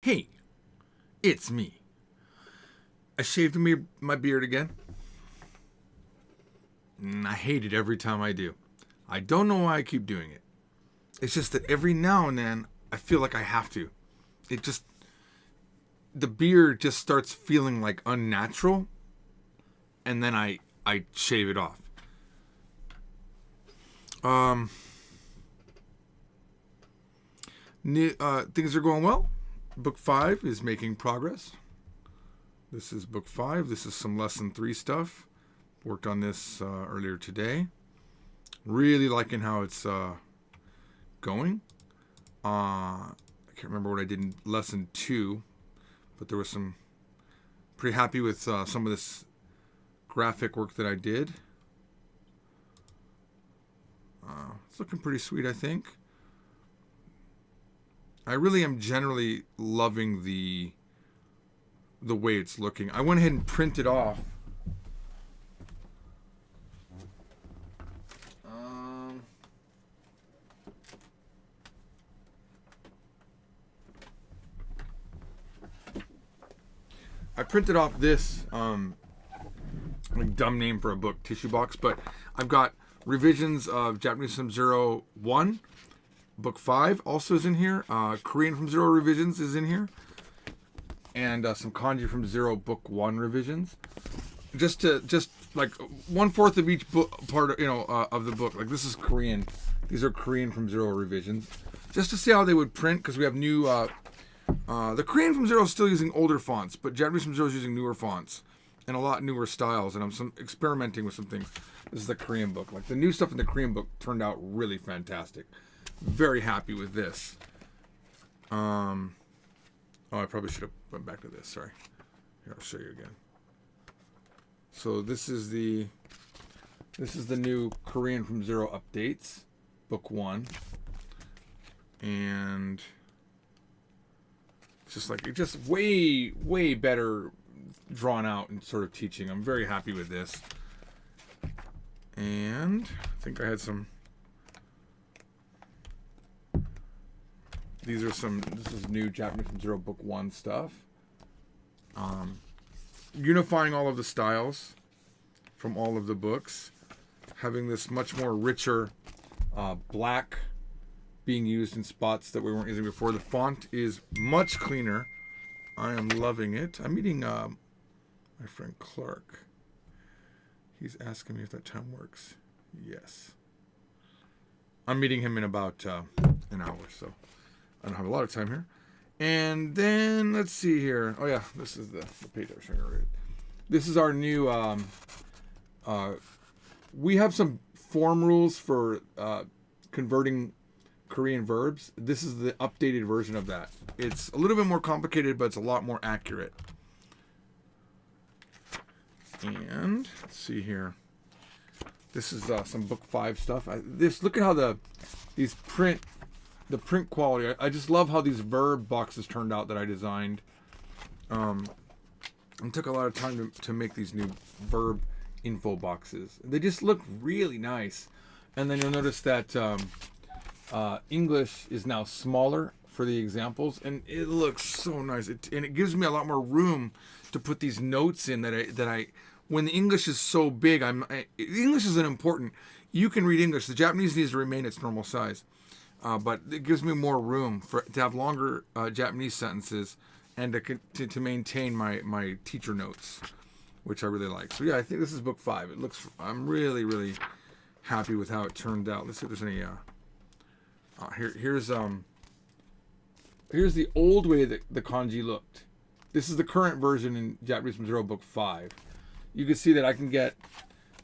Hey, it's me. I shaved my beard again. And I hate it every time I do. I don't know why I keep doing it. It's just that every now and then I feel like I have to. It just, the beard just starts feeling like unnatural, and then I shave it off. Um, Things are going well. Book 5 is making progress. This is book 5. This is some lesson 3 stuff. Worked on this earlier today. Really liking how it's going. I can't remember what I did in lesson 2, but there was some. Pretty happy with some of this graphic work that I did. It's looking pretty sweet, I think. I really am generally loving the way it's looking. I went ahead and printed off. I printed off this like dumb name for a book, tissue box, but I've got revisions of Japanese from Zero 1. Book 5 also is in here. Korean from Zero revisions is in here. And some Kanji from Zero Book 1 revisions. Just like 1/4 of each book part, of the book. Like this is Korean. These are Korean from Zero revisions. Just to see how they would print, because we have new. The Korean from Zero is still using older fonts, but Japanese from Zero is using newer fonts and a lot newer styles. And I'm experimenting with some things. This is the Korean book. Like the new stuff in the Korean book turned out really fantastic. Very happy with this. I probably should have went back to this. Sorry. Here, I'll show you again. So this is the new Korean from Zero updates, book 1, and it's just way better drawn out and sort of teaching. I'm very happy with this, and I think I had some. This is new Japanese from Zero Book 1 stuff. Unifying all of the styles from all of the books. Having this much more richer black being used in spots that we weren't using before. The font is much cleaner. I am loving it. I'm meeting my friend Clark. He's asking me if that time works. Yes. I'm meeting him in about an hour, so I don't have a lot of time here. And then, let's see here. Oh, yeah, this is the page I was trying to read. This is our new... we have some form rules for converting Korean verbs. This is the updated version of that. It's a little bit more complicated, but it's a lot more accurate. And, let's see here. This is some book 5 stuff. Look at how the print quality. I just love how these verb boxes turned out that I designed. It took a lot of time to make these new verb info boxes. They just look really nice. And then you'll notice that English is now smaller for the examples, and it looks so nice. And it gives me a lot more room to put these notes in that I when the English is so big, English isn't important. You can read English. The Japanese needs to remain its normal size. But it gives me more room to have longer Japanese sentences and to maintain my teacher notes, which I really like. So yeah, I think this is book 5. I'm really, really happy with how it turned out. Let's see if there's any. Here's the old way that the kanji looked. This is the current version in Japanese from Zero book 5. You can see that I can get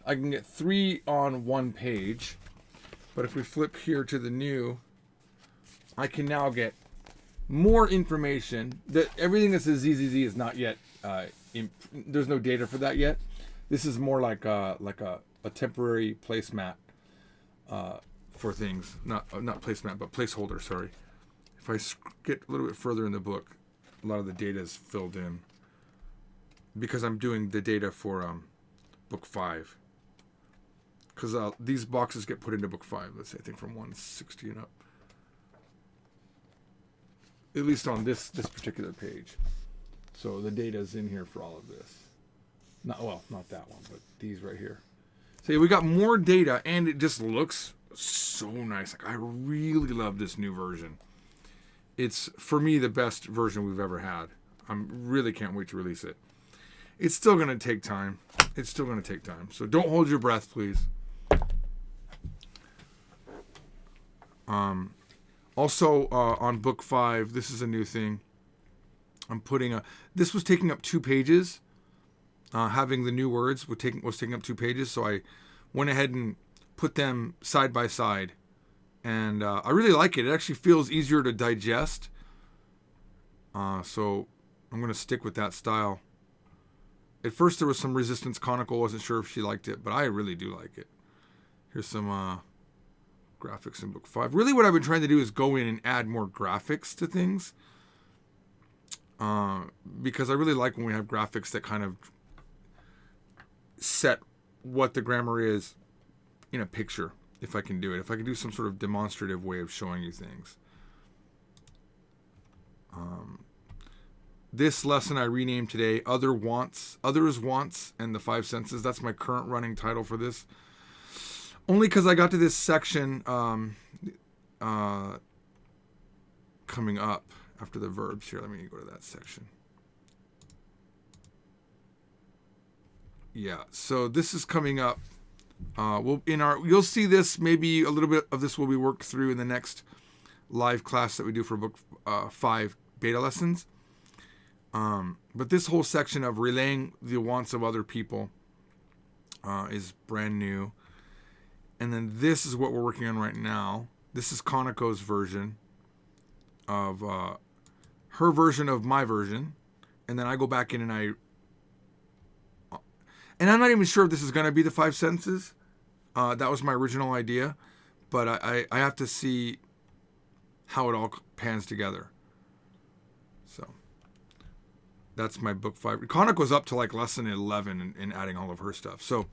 3 on one page. But if we flip here to the new, I can now get more information. Everything that says ZZZ is not yet, there's no data for that yet. This is more like a temporary placemat for things. Not placemat, but placeholder, sorry. If I get a little bit further in the book, a lot of the data is filled in. Because I'm doing the data for book 5. Because these boxes get put into book 5, let's say, I think from 160 and up. at least on this particular page. So the data's in here for all of this. Not that one, but these right here. So yeah, we got more data, and it just looks so nice. Like, I really love this new version. It's, for me, the best version we've ever had. I really can't wait to release it. It's still going to take time. So don't hold your breath, please. Also, on book 5, this is a new thing. I'm putting this was taking up 2 pages. Having the new words was taking up 2 pages, so I went ahead and put them side by side. And I really like it. It actually feels easier to digest. So I'm going to stick with that style. At first there was some resistance. Conical wasn't sure if she liked it, but I really do like it. Here's some graphics in book 5. Really what I've been trying to do is go in and add more graphics to things. Because I really like when we have graphics that kind of set what the grammar is in a picture, if I can do it. If I can do some sort of demonstrative way of showing you things. This lesson I renamed today, Others Wants, and the 5 Senses. That's my current running title for this. Only because I got to this section coming up after the verbs here. Let me go to that section. Yeah, so this is coming up. You'll see this, maybe a little bit of this will be worked through in the next live class that we do for book 5 beta lessons. But this whole section of relaying the wants of other people is brand new. And then this is what we're working on right now. This is Kanako's version of her version of my version. And then I go back in and I'm not even sure if this is going to be the 5 senses. That was my original idea. But I have to see how it all pans together. So that's my book 5. Kanako's up to like lesson 11 in adding all of her stuff. So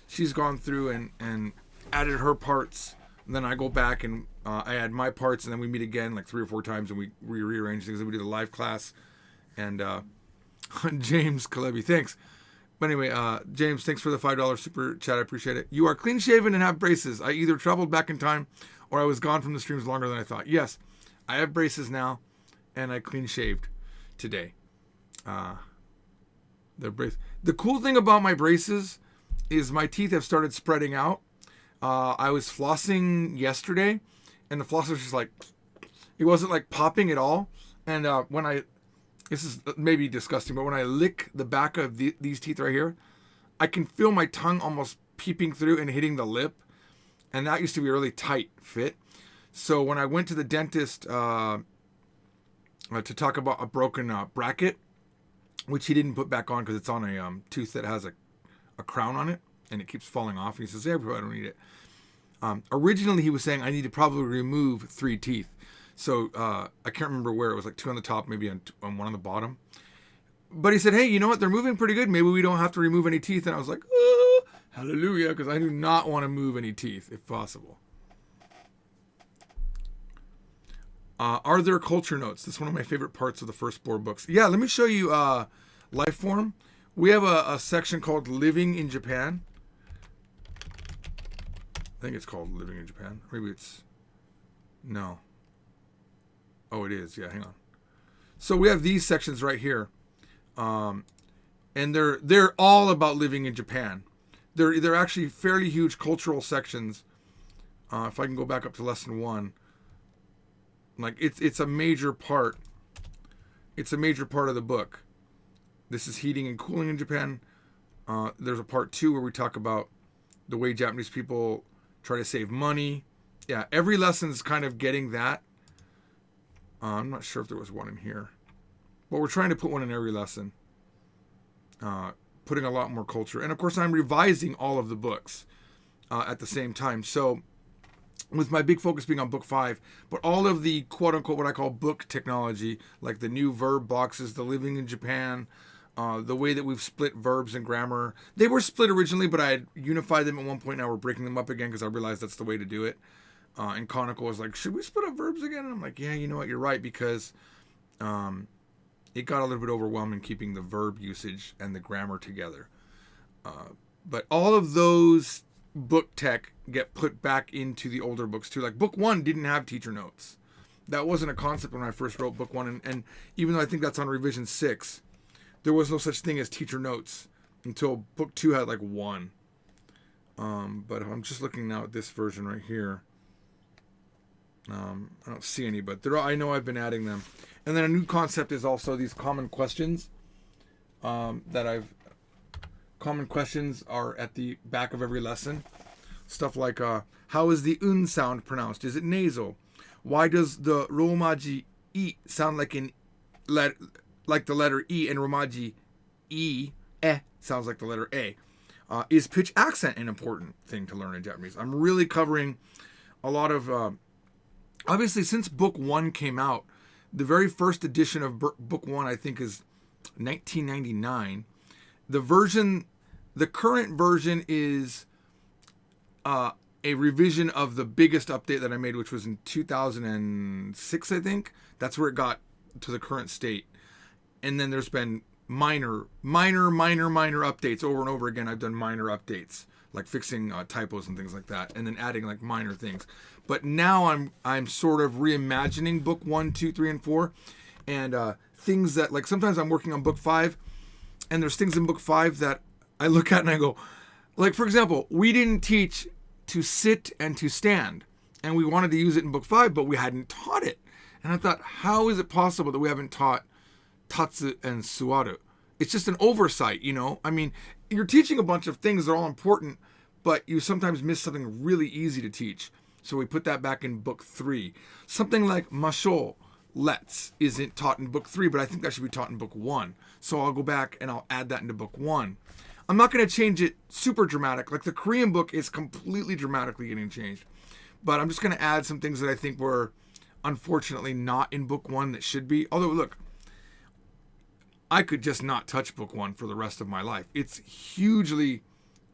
she's gone through and added her parts. And then I go back and I add my parts. And then we meet again like 3 or 4 times and we rearrange things. And we do the live class. And James Kalebi, thanks. But anyway, James, thanks for the $5 super chat. I appreciate it. You are clean shaven and have braces. I either traveled back in time or I was gone from the streams longer than I thought. Yes, I have braces now and I clean shaved today. The cool thing about my braces is my teeth have started spreading out. I was flossing yesterday and the floss was just like, it wasn't like popping at all. And this is maybe disgusting, but when I lick the back of these teeth right here, I can feel my tongue almost peeping through and hitting the lip. And that used to be a really tight fit. So when I went to the dentist to talk about a broken bracket, which he didn't put back on because it's on a tooth that has a crown on it, and it keeps falling off. He says, "Yeah, I don't need it." Originally, he was saying I need to probably remove 3 teeth. So I can't remember where. It was like 2 on the top, maybe on 1 on the bottom. But he said, "Hey, you know what? They're moving pretty good. Maybe we don't have to remove any teeth." And I was like, "Oh, hallelujah," because I do not want to move any teeth if possible. Are there culture notes? This is one of my favorite parts of the first 4 books. Yeah, let me show you Lifeform. We have a section called Living in Japan. I think it's called Living in Japan. Maybe it's... No. Oh, it is. Yeah, hang on. So we have these sections right here. And they're all about living in Japan. They're actually fairly huge cultural sections. If I can go back up to lesson 1. Like it's a major part. It's a major part of the book. This is heating and cooling in Japan. There's a part 2 where we talk about the way Japanese people try to save money. Yeah, every lesson's kind of getting that. I'm not sure if there was one in here. But we're trying to put one in every lesson. Putting a lot more culture. And of course, I'm revising all of the books at the same time. So with my big focus being on book 5, but all of the quote unquote what I call book technology, like the new verb boxes, the living in Japan, the way that we've split verbs and grammar. They were split originally, but I had unified them at one point. Now we're breaking them up again because I realized that's the way to do it. And Conical was like, "Should we split up verbs again?" And I'm like, "Yeah, you know what? You're right," because it got a little bit overwhelming keeping the verb usage and the grammar together. But all of those book tech get put back into the older books too. Like book 1 didn't have teacher notes. That wasn't a concept when I first wrote book 1. And even though I think that's on revision 6, there was no such thing as teacher notes until book 2 had like 1. But I'm just looking now at this version right here. I don't see any, but I know I've been adding them. And then a new concept is also these common questions. Common questions are at the back of every lesson. Stuff like, how is the un sound pronounced? Is it nasal? Why does the romaji e sound like like the letter E, and romaji e sounds like the letter A? Is pitch accent an important thing to learn in Japanese? I'm really covering a lot of... obviously, since book 1 came out, the very first edition of book 1, I think, is 1999. The current version is a revision of the biggest update that I made, which was in 2006, I think. That's where it got to the current state. And then there's been minor updates over and over again. I've done minor updates, like fixing typos and things like that, and then adding like minor things. But now I'm sort of reimagining book 1, 2, 3, and 4, and things that, like, sometimes I'm working on book 5, and there's things in book 5 that I look at and I go, like, for example, we didn't teach to sit and to stand, and we wanted to use it in book 5, but we hadn't taught it. And I thought, how is it possible that we haven't taught tatsu and suwaru? It's just an oversight, you know? I mean, you're teaching a bunch of things that are all important, but you sometimes miss something really easy to teach. So we put that back in book 3. Something like masho, let's, isn't taught in book 3, but I think that should be taught in book 1. So I'll go back and I'll add that into book 1. I'm not going to change it super dramatic. Like the Korean book is completely dramatically getting changed. But I'm just going to add some things that I think were unfortunately not in book 1 that should be. Although, look, I could just not touch book 1 for the rest of my life. It's hugely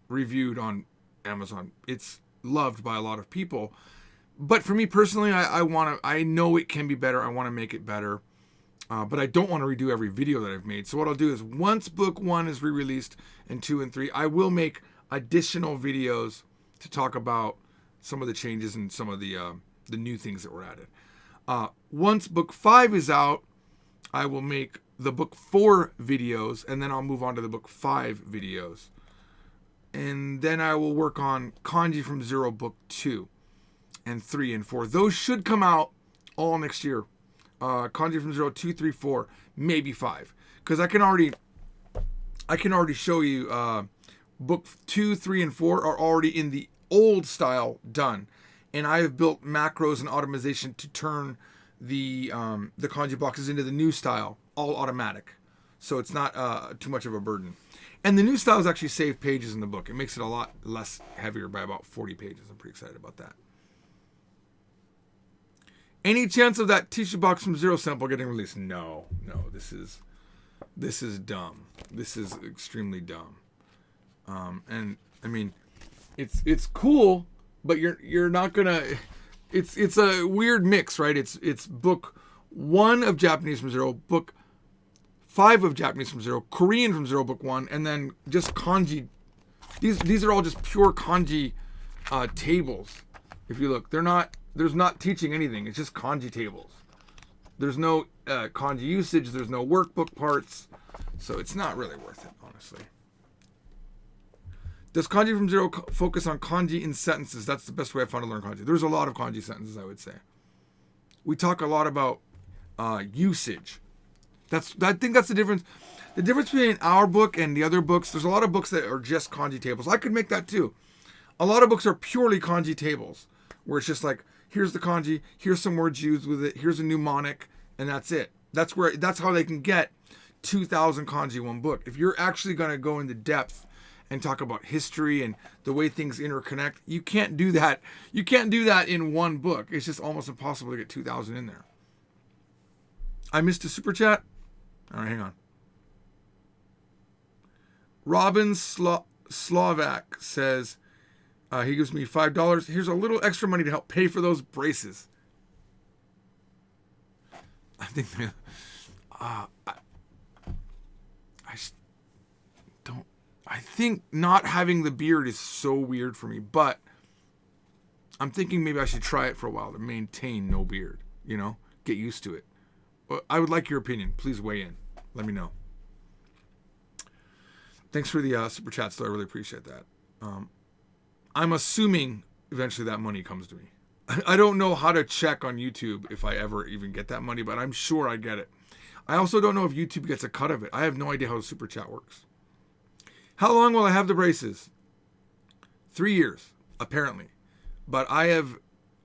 reviewed on Amazon. It's loved by a lot of people. But for me personally, I know it can be better. I want to make it better. But I don't want to redo every video that I've made. So what I'll do is once book 1 is re-released and 2 and 3, I will make additional videos to talk about some of the changes and some of the new things that were added. Once book 5 is out, I will make the book 4 videos, and then I'll move on to the book 5 videos. And then I will work on Kanji from Zero book 2 and 3 and 4. Those should come out all next year. Kanji from 0, 2, 3, 4, maybe 5. Because I can already show you book 2, 3, and 4 are already in the old style done. And I have built macros and automation to turn the kanji boxes into the new style, all automatic. So it's not too much of a burden. And the new styles actually save pages in the book. It makes it a lot less heavier by about 40 pages. I'm pretty excited about that. Any chance of that tissue box from Zero sample getting released? No. This is dumb. This is extremely dumb. And I mean, it's cool, but you're not gonna. It's a weird mix, right? It's book 1 of Japanese from Zero, book 5 of Japanese from Zero, Korean from Zero book 1, and then just kanji. These are all just pure kanji tables. If you look, there's not teaching anything. It's just kanji tables. There's no kanji usage. There's no workbook parts. So it's not really worth it, honestly. Does Kanji from Zero focus on kanji in sentences? That's the best way I found to learn kanji. There's a lot of kanji sentences, I would say. We talk a lot about usage. I think that's the difference. The difference between our book and the other books, there's a lot of books that are just kanji tables. I could make that too. A lot of books are purely kanji tables, where it's just like, here's the kanji, here's some words used with it, here's a mnemonic, and that's it. That's how they can get 2,000 kanji in one book. If you're actually going to go into depth and talk about history and the way things interconnect, you can't do that. You can't do that in one book. It's just almost impossible to get 2,000 in there. I missed a super chat. All right, hang on. Robin Slovak says, he gives me $5. Here's a little extra money to help pay for those braces. I think I just don't. I think not having the beard is so weird for me, but I'm thinking maybe I should try it for a while to maintain no beard. You know, get used to it. I would like your opinion. Please weigh in. Let me know. Thanks for the super chats, though. I really appreciate that. I'm assuming eventually that money comes to me. I don't know how to check on YouTube if I ever even get that money, but I'm sure I get it. I also don't know if YouTube gets a cut of it. I have no idea how the super chat works. How long will I have the braces? 3 years, apparently. But I have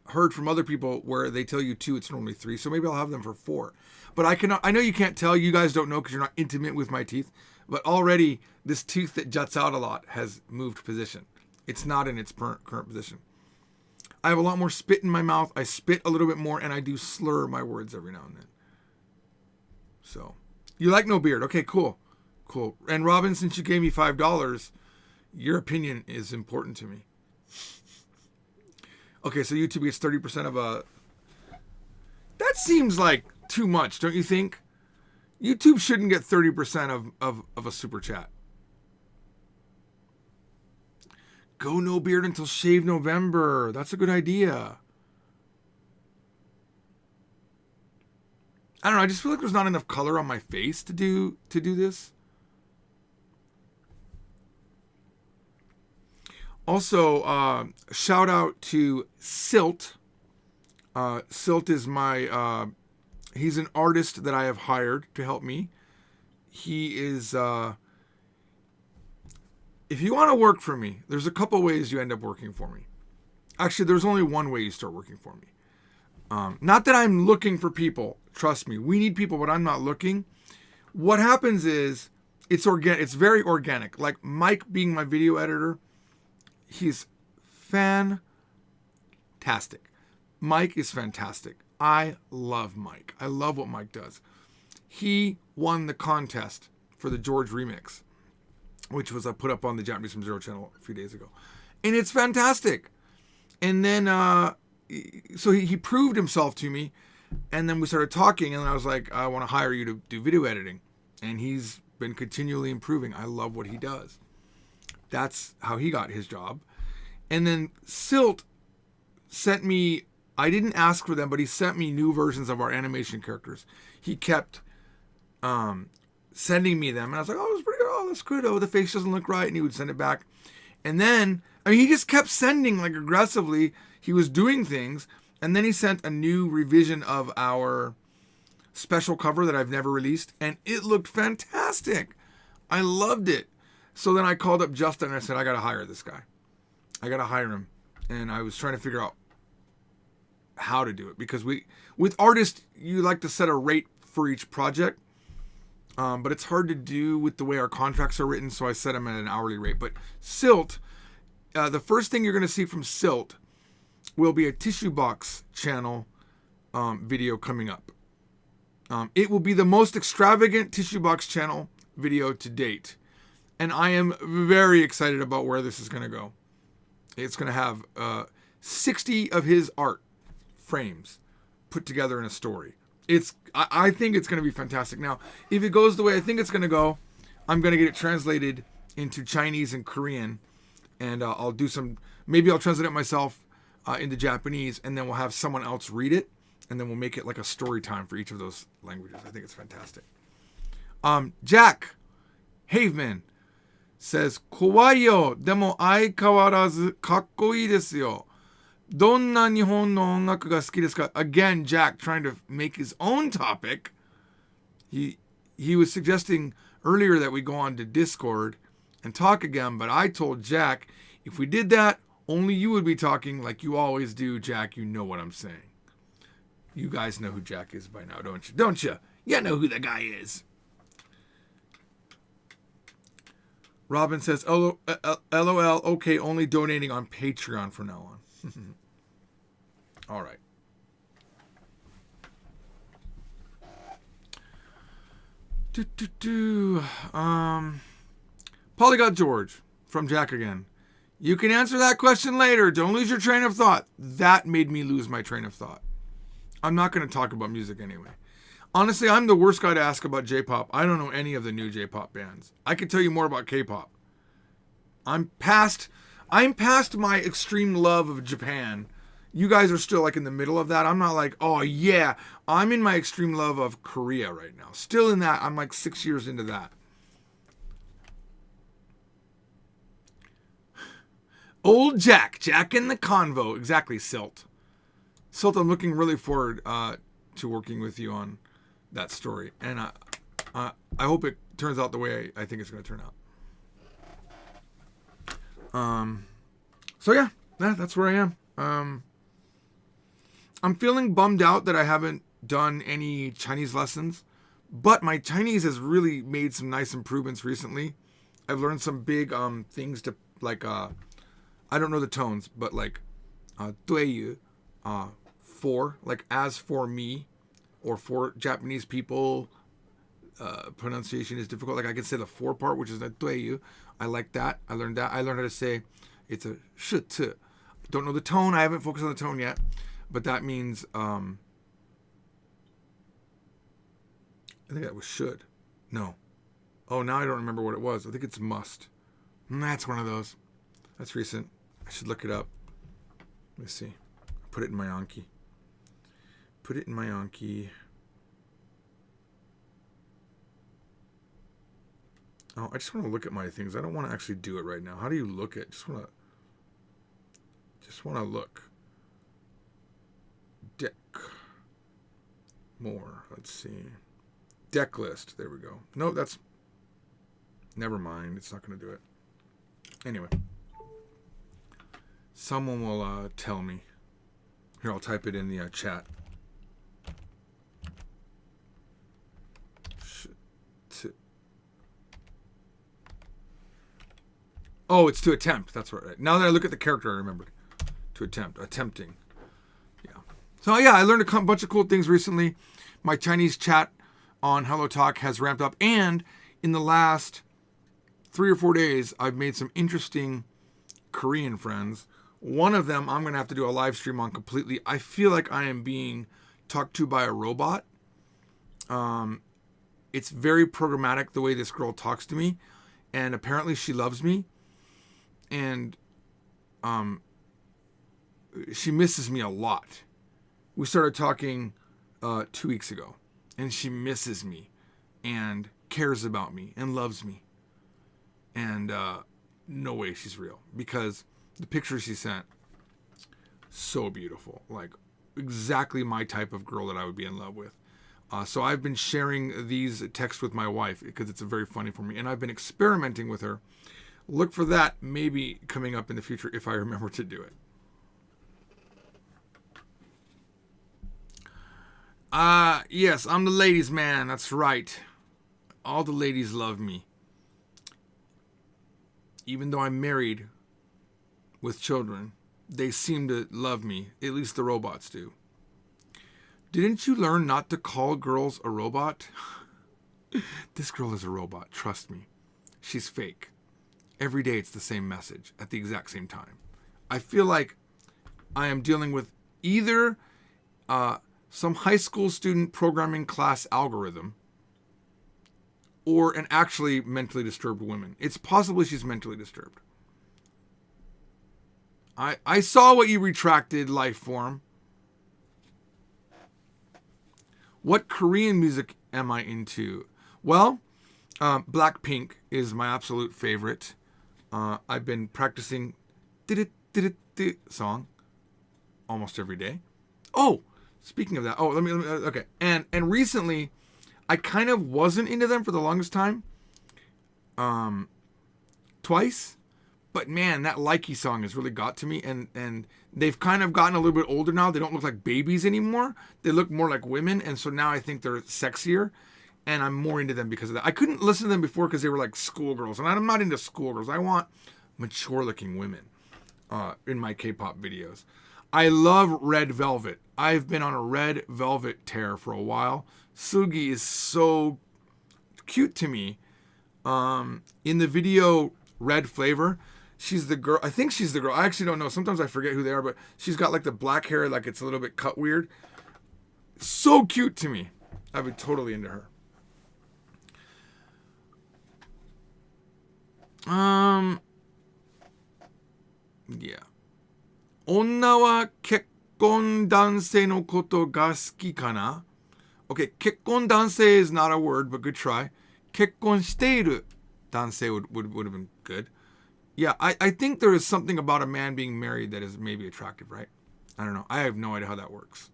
heard from other people where they tell you 2, it's normally 3. So maybe I'll have them for 4. But I know you can't tell. You guys don't know because you're not intimate with my teeth. But already this tooth that juts out a lot has moved position. It's not in its current position. I have a lot more spit in my mouth. I spit a little bit more, and I do slur my words every now and then. So, you like no beard. Okay, cool. Cool. And Robin, since you gave me $5, your opinion is important to me. Okay, so YouTube gets 30% of a... That seems like too much, don't you think? YouTube shouldn't get 30% of a super chat. Go no beard until shave November. That's a good idea. I don't know. I just feel like there's not enough color on my face to do this. Also, shout out to Silt. Silt is my... he's an artist that I have hired to help me. He is... if you want to work for me, there's a couple ways you end up working for me. Actually, there's only one way you start working for me. Not that I'm looking for people. Trust me, we need people, but I'm not looking. What happens is it's organic. It's very organic. Like Mike being my video editor, he's fantastic. Mike is fantastic. I love Mike. I love what Mike does. He won the contest for the George remix, which was put up on the Japanese from Zero channel a few days ago. And it's fantastic. And then, so he proved himself to me. And then we started talking, and I was like, I want to hire you to do video editing. And he's been continually improving. I love what he does. That's how he got his job. And then Silt sent me, I didn't ask for them, but he sent me new versions of our animation characters. He kept sending me them. And I was like, oh, it's pretty good. Oh, that's good. Oh, the face doesn't look right. And he would send it back. And then, I mean, he just kept sending like aggressively. He was doing things. And then he sent a new revision of our special cover that I've never released. And it looked fantastic. I loved it. So then I called up Justin and I said, I got to hire this guy. I got to hire him. And I was trying to figure out how to do it. Because with artists, you like to set a rate for each project. But it's hard to do with the way our contracts are written. So I set them at an hourly rate. But Silt, the first thing you're going to see from Silt will be a Tissue Box channel video coming up. It will be the most extravagant Tissue Box channel video to date. And I am very excited about where this is going to go. It's going to have 60 of his art frames put together in a story. I think it's going to be fantastic. Now, if it goes the way I think it's going to go, I'm going to get it translated into Chinese and Korean. And I'll do maybe I'll translate it myself into Japanese, and then we'll have someone else read it, and then we'll make it like a story time for each of those languages. I think it's fantastic. Jack Haveman says, Kawaii yo, demo aikawarazu kakkoi desu yo. Donna Nihon no ongaku ga suki desu ka? Again, Jack trying to make his own topic. He was suggesting earlier that we go on to Discord and talk again, but I told Jack, if we did that, only you would be talking like you always do, Jack. You know what I'm saying. You guys know who Jack is by now, don't you? Don't you? You know who the guy is. Robin says, LOL, okay, only donating on Patreon from now on. All right. Polyglot George from Jack again. You can answer that question later. Don't lose your train of thought. That made me lose my train of thought. I'm not going to talk about music anyway. Honestly, I'm the worst guy to ask about J-pop. I don't know any of the new J-pop bands. I could tell you more about K-pop. I'm past my extreme love of Japan. You guys are still like in the middle of that. I'm not like, oh yeah. I'm in my extreme love of Korea right now. Still in that. I'm like 6 years into that. Old Jack in the convo. Exactly, Silt. Silt, I'm looking really forward to working with you on that story. And I hope it turns out the way I think it's going to turn out. So yeah, that's where I am. I'm feeling bummed out that I haven't done any Chinese lessons, but my Chinese has really made some nice improvements recently. I've learned some big things to like I don't know the tones, but like 对于 for, like as for me, or for Japanese people, pronunciation is difficult. Like I can say the for part, which is 对于. I like that. I learned that. I learned how to say it's a 是to. Don't know the tone. I haven't focused on the tone yet, but that means I think that was should. No. Oh, now I don't remember what it was. I think it's must. That's one of those. That's recent. I should look it up. Let's see. Put it in my Anki. Put it in my Anki. Oh, I just want to look at my things. I don't want to actually do it right now. How do you look at? Just want to look. Deck. More. Let's see. Deck list. There we go. No, that's... Never mind. It's not going to do it. Anyway. Someone will tell me. Here, I'll type it in the chat. Oh, it's to attempt. That's right. Now that I look at the character, I remembered. To attempt. Attempting. Yeah. So, yeah, I learned a bunch of cool things recently. My Chinese chat on Hello Talk has ramped up. And in the last 3 or 4 days, I've made some interesting Korean friends. One of them I'm going to have to do a live stream on completely. I feel like I am being talked to by a robot. It's very programmatic the way this girl talks to me. And apparently she loves me. And she misses me a lot. We started talking 2 weeks ago. And she misses me. And cares about me. And loves me. And no way she's real. Because the picture she sent, so beautiful. Like, exactly my type of girl that I would be in love with. So I've been sharing these texts with my wife because it's very funny for me. And I've been experimenting with her. Look for that maybe coming up in the future if I remember to do it. Yes, I'm the ladies' man. That's right. All the ladies love me. Even though I'm married with children, they seem to love me. At least the robots do. Didn't you learn not to call girls a robot? This girl is a robot, trust me. She's fake. Every day it's the same message at the exact same time. I feel like I am dealing with either some high school student programming class algorithm or an actually mentally disturbed woman. It's possibly she's mentally disturbed. I saw what you retracted, life form. What Korean music am I into? Well, Blackpink is my absolute favorite. I've been practicing song almost every day. Oh, speaking of that. Oh, let me okay. And recently, I kind of wasn't into them for the longest time. Twice. But man, that Likey song has really got to me. And they've kind of gotten a little bit older now. They don't look like babies anymore. They look more like women. And so now I think they're sexier. And I'm more into them because of that. I couldn't listen to them before because they were like schoolgirls. And I'm not into schoolgirls. I want mature looking women in my K-pop videos. I love Red Velvet. I've been on a Red Velvet tear for a while. Sugi is so cute to me. In the video Red Flavor, she's the girl. I think she's the girl. I actually don't know. Sometimes I forget who they are, but she's got like the black hair, like it's a little bit cut weird. So cute to me. I'd be totally into her. Yeah. 女は結婚男性のことが好きかな? Okay, 結婚男性 is not a word, but good try. 結婚している男性 would have been good. Yeah, I think there is something about a man being married that is maybe attractive, right? I don't know. I have no idea how that works.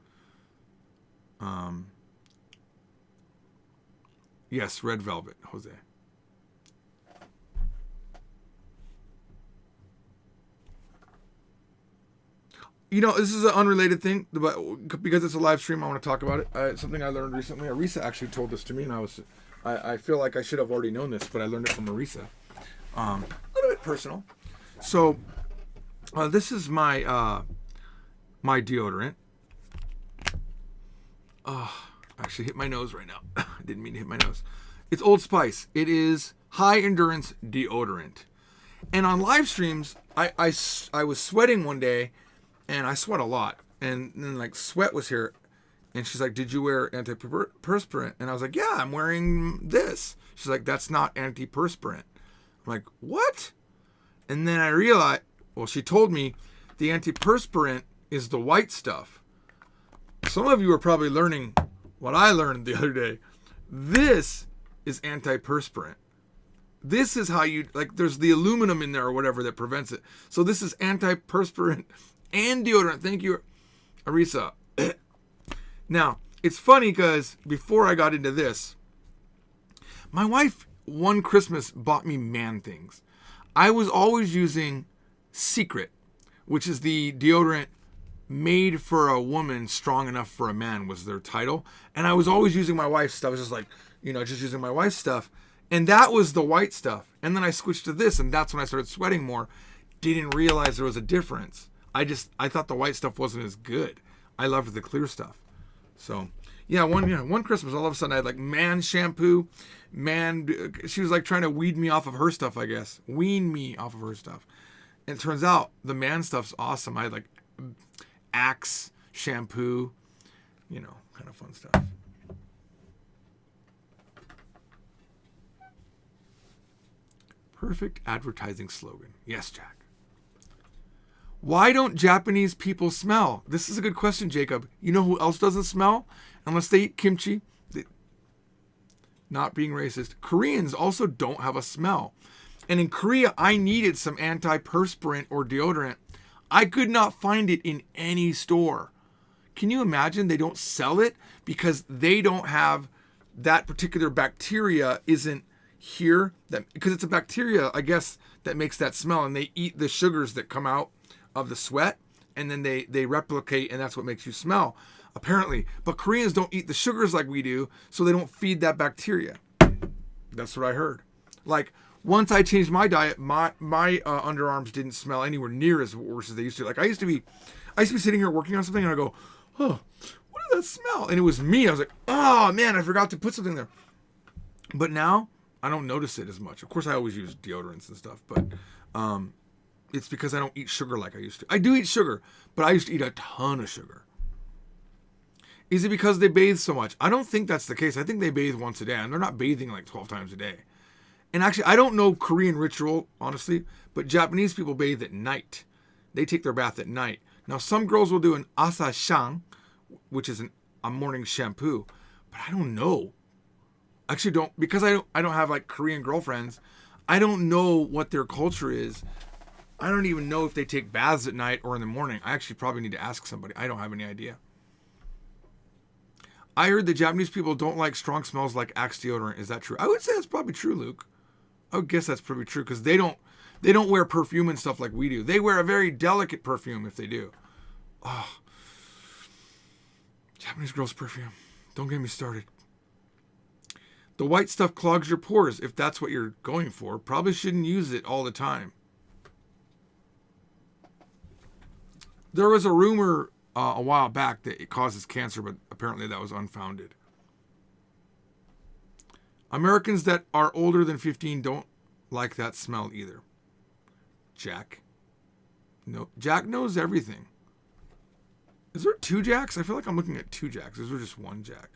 Yes, Red Velvet, Jose. You know, this is an unrelated thing, but because it's a live stream, I want to talk about it. It's something I learned recently. Arisa actually told this to me, and I feel like I should have already known this, but I learned it from Arisa. A little bit personal. So, this is my my deodorant. Actually hit my nose right now. I didn't mean to hit my nose. It's Old Spice. It is high endurance deodorant. And on live streams, I was sweating one day, and I sweat a lot. And then like sweat was here, and she's like, "Did you wear antiperspirant?" And I was like, "Yeah, I'm wearing this." She's like, "That's not antiperspirant." I'm like, "What?" And then I realized, well, she told me the antiperspirant is the white stuff. Some of you are probably learning what I learned the other day. This is antiperspirant. This is how you, like, there's the aluminum in there or whatever that prevents it. So this is antiperspirant and deodorant. Thank you, Arisa. Now, it's funny because before I got into this, my wife one Christmas bought me man things. I was always using Secret, which is the deodorant made for a woman, strong enough for a man was their title. And I was always using my wife's stuff. I was just like, just using my wife's stuff. And that was the white stuff. And then I switched to this, and that's when I started sweating more. Didn't realize there was a difference. I thought the white stuff wasn't as good. I loved the clear stuff. So, yeah, one Christmas, all of a sudden I had like man shampoo. She was like trying to weed me off of her stuff, I guess. Wean me off of her stuff. And it turns out the man stuff's awesome. I had like Axe shampoo, kind of fun stuff. Perfect advertising slogan. Yes, Jack. Why don't Japanese people smell? This is a good question, Jacob. You know who else doesn't smell? Unless they eat kimchi. Not being racist. Koreans also don't have a smell. And in Korea, I needed some antiperspirant or deodorant. I could not find it in any store. Can you imagine they don't sell it because they don't have that particular bacteria isn't here, because it's a bacteria, I guess, that makes that smell, and they eat the sugars that come out of the sweat, and then they replicate, and that's what makes you smell, apparently. But Koreans don't eat the sugars like we do, so they don't feed that bacteria. That's what I heard. Like, once I changed my diet, my underarms didn't smell anywhere near as worse as they used to. Like, I used to be sitting here working on something, and I go, "Oh, what did that smell?" And it was me. I was like, "Oh man, I forgot to put something there." But now I don't notice it as much. Of course, I always use deodorants and stuff, but it's because I don't eat sugar like I used to. I do eat sugar, but I used to eat a ton of sugar. Is it because they bathe so much? I don't think that's the case. I think they bathe once a day, and they're not bathing like 12 times a day. And actually, I don't know Korean ritual, honestly, but Japanese people bathe at night. They take their bath at night. Now, some girls will do an asa shang, which is a morning shampoo, but I don't know. Actually, because I don't have like Korean girlfriends. I don't know what their culture is. I don't even know if they take baths at night or in the morning. I actually probably need to ask somebody. I don't have any idea. I heard the Japanese people don't like strong smells like Axe deodorant. Is that true? I would say that's probably true, Luke. I would guess that's probably true because they don't wear perfume and stuff like we do. They wear a very delicate perfume if they do. Oh, Japanese girls' perfume. Don't get me started. The white stuff clogs your pores. If that's what you're going for, probably shouldn't use it all the time. There was a rumor a while back that it causes cancer, but apparently that was unfounded. Americans that are older than 15 don't like that smell either. Jack. No, Jack knows everything. Is there two Jacks? I feel like I'm looking at two Jacks. Is there just one Jack?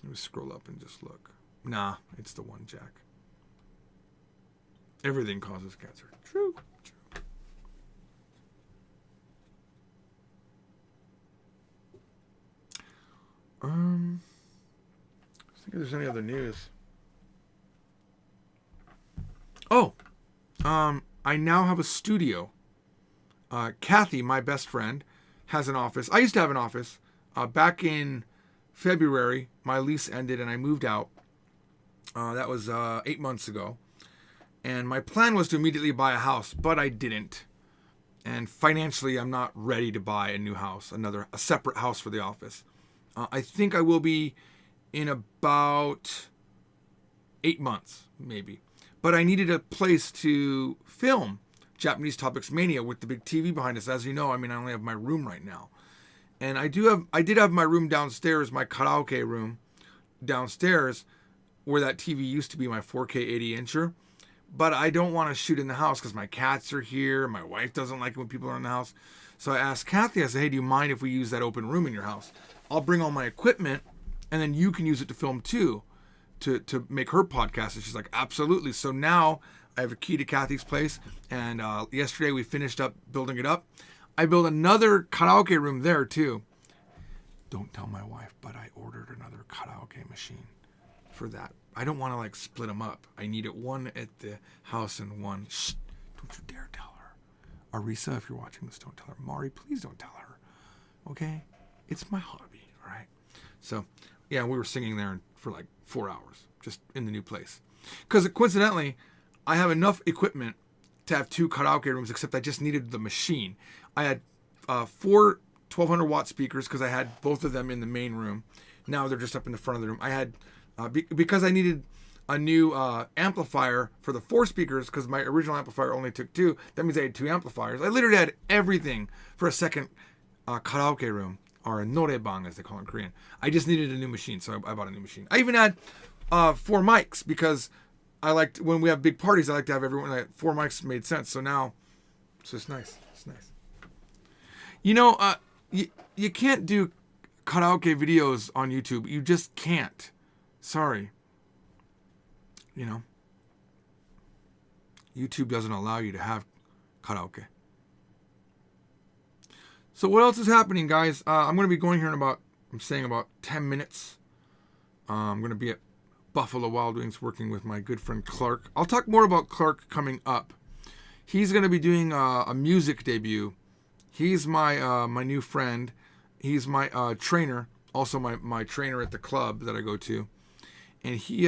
Let me scroll up and just look. Nah, it's the one jack. Everything causes cancer. True. I think if there's any other news. Oh, I now have a studio. Kathy, my best friend, has an office. I used to have an office. Back in February, my lease ended and I moved out. That was 8 months ago. And my plan was to immediately buy a house, but I didn't. And financially, I'm not ready to buy a new house, a separate house for the office. I think I will be in about 8 months, maybe. But I needed a place to film Japanese Topics Mania with the big TV behind us. As you know, I only have my room right now. And I did have my room downstairs, my karaoke room downstairs, where that TV used to be, my 4K 80-incher. But I don't want to shoot in the house because my cats are here. My wife doesn't like it when people are in the house. So I asked Kathy, I said, hey, do you mind if we use that open room in your house? I'll bring all my equipment, and then you can use it to film too, to make her podcast. And she's like, absolutely. So now I have a key to Kathy's place. And yesterday we finished up building it up. I built another karaoke room there too. Don't tell my wife, but I ordered another karaoke machine for that. I don't want to split them up. I need it one at the house and one. Shh, don't you dare tell her. Arisa, if you're watching this, don't tell her. Mari, please don't tell her. Okay? It's my hobby, all right? So, yeah, we were singing there for 4 hours, just in the new place. Because coincidentally, I have enough equipment to have 2 karaoke rooms, except I just needed the machine. I had 4 1200 watt speakers because I had both of them in the main room. Now they're just up in the front of the room. I had, because I needed a new amplifier for the 4 speakers, because my original amplifier only took 2. That means I had 2 amplifiers. I literally had everything for a second karaoke room, or a norebang as they call it in Korean. I just needed a new machine, so I bought a new machine. I even had 4 mics because I liked, when we have big parties, I like to have everyone, 4 mics made sense. So now it's just nice. It's nice. You know, you can't do karaoke videos on YouTube. You just can't. Sorry. You know, YouTube doesn't allow you to have karaoke. So what else is happening, guys? I'm going to be going here in about 10 minutes. I'm going to be at Buffalo Wild Wings working with my good friend Clark. I'll talk more about Clark coming up. He's going to be doing a music debut. He's my my new friend. He's my trainer, also my trainer at the club that I go to. And he's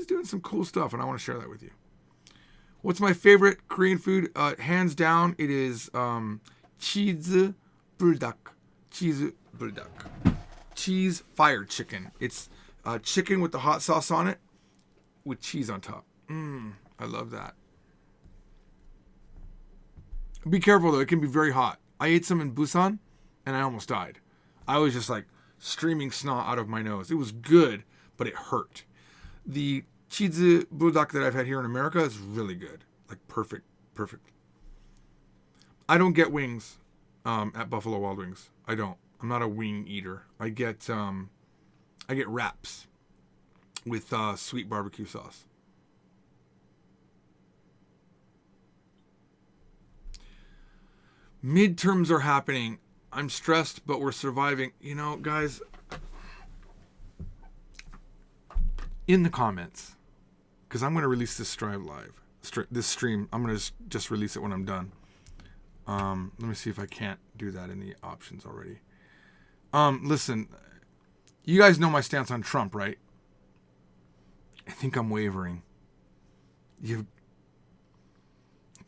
doing some cool stuff, and I want to share that with you. What's my favorite Korean food? Hands down, it is cheese buldak. Cheese buldak. Cheese fire chicken. It's chicken with the hot sauce on it with cheese on top. I love that. Be careful though, it can be very hot. I ate some in Busan and I almost died. I was just streaming snot out of my nose. It was good, but it hurt. The cheese buldak that I've had here in America is really good. Perfect. I don't get wings at Buffalo Wild Wings. I don't. I'm not a wing eater. I get wraps with sweet barbecue sauce. Midterms are happening. I'm stressed, but we're surviving. You know, guys, in the comments, because I'm going to release this stream live. This stream, I'm going to just release it when I'm done. Let me see if I can't do that in the options already. Listen, you guys know my stance on Trump, right? I think I'm wavering. I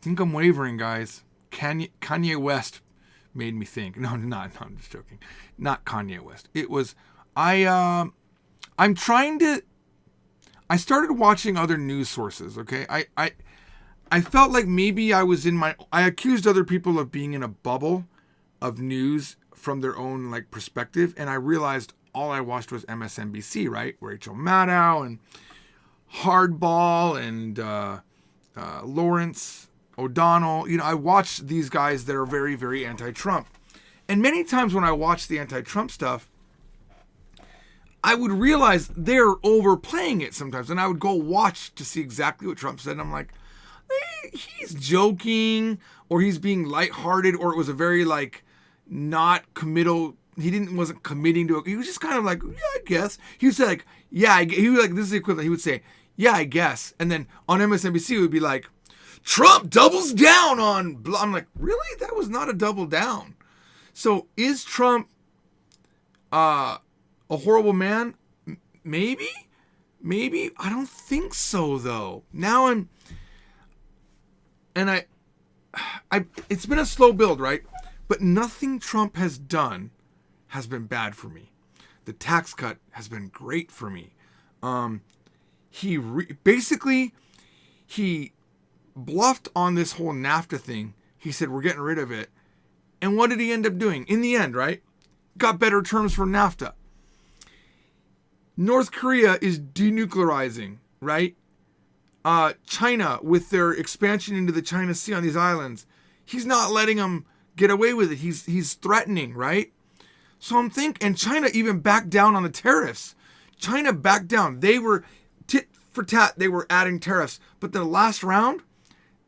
think I'm wavering, guys. Kanye West made me think. No, I'm just joking. Not Kanye West. It was, I started watching other news sources, okay? I felt like maybe I accused other people of being in a bubble of news from their own perspective, and I realized all I watched was MSNBC, right? Rachel Maddow and Hardball and Lawrence O'Donnell. You know, I watched these guys that are very, very anti-Trump. And many times when I watch the anti-Trump stuff, I would realize they're overplaying it sometimes. And I would go watch to see exactly what Trump said. And I'm like, he's joking, or he's being lighthearted, or it was a very like not committal. Wasn't committing to it. He was just kind of like, yeah, I guess. He would say like, yeah, he was like, this is the equivalent. He would say, yeah, I guess. And then on MSNBC, it would be like, Trump doubles down on blah. I'm like, really? That was not a double down. So is Trump a horrible man? Maybe. I don't think so though. Now it's been a slow build, right? But nothing Trump has done has been bad for me. The tax cut has been great for me. He bluffed on this whole NAFTA thing. He said, we're getting rid of it. And what did he end up doing? In the end, right? Got better terms for NAFTA. North Korea is denuclearizing, right? China, with their expansion into the China Sea on these islands, he's not letting them get away with it. He's threatening, right? So I'm thinking, and China even backed down on the tariffs. China backed down. They were tit for tat. They were adding tariffs. But the last round,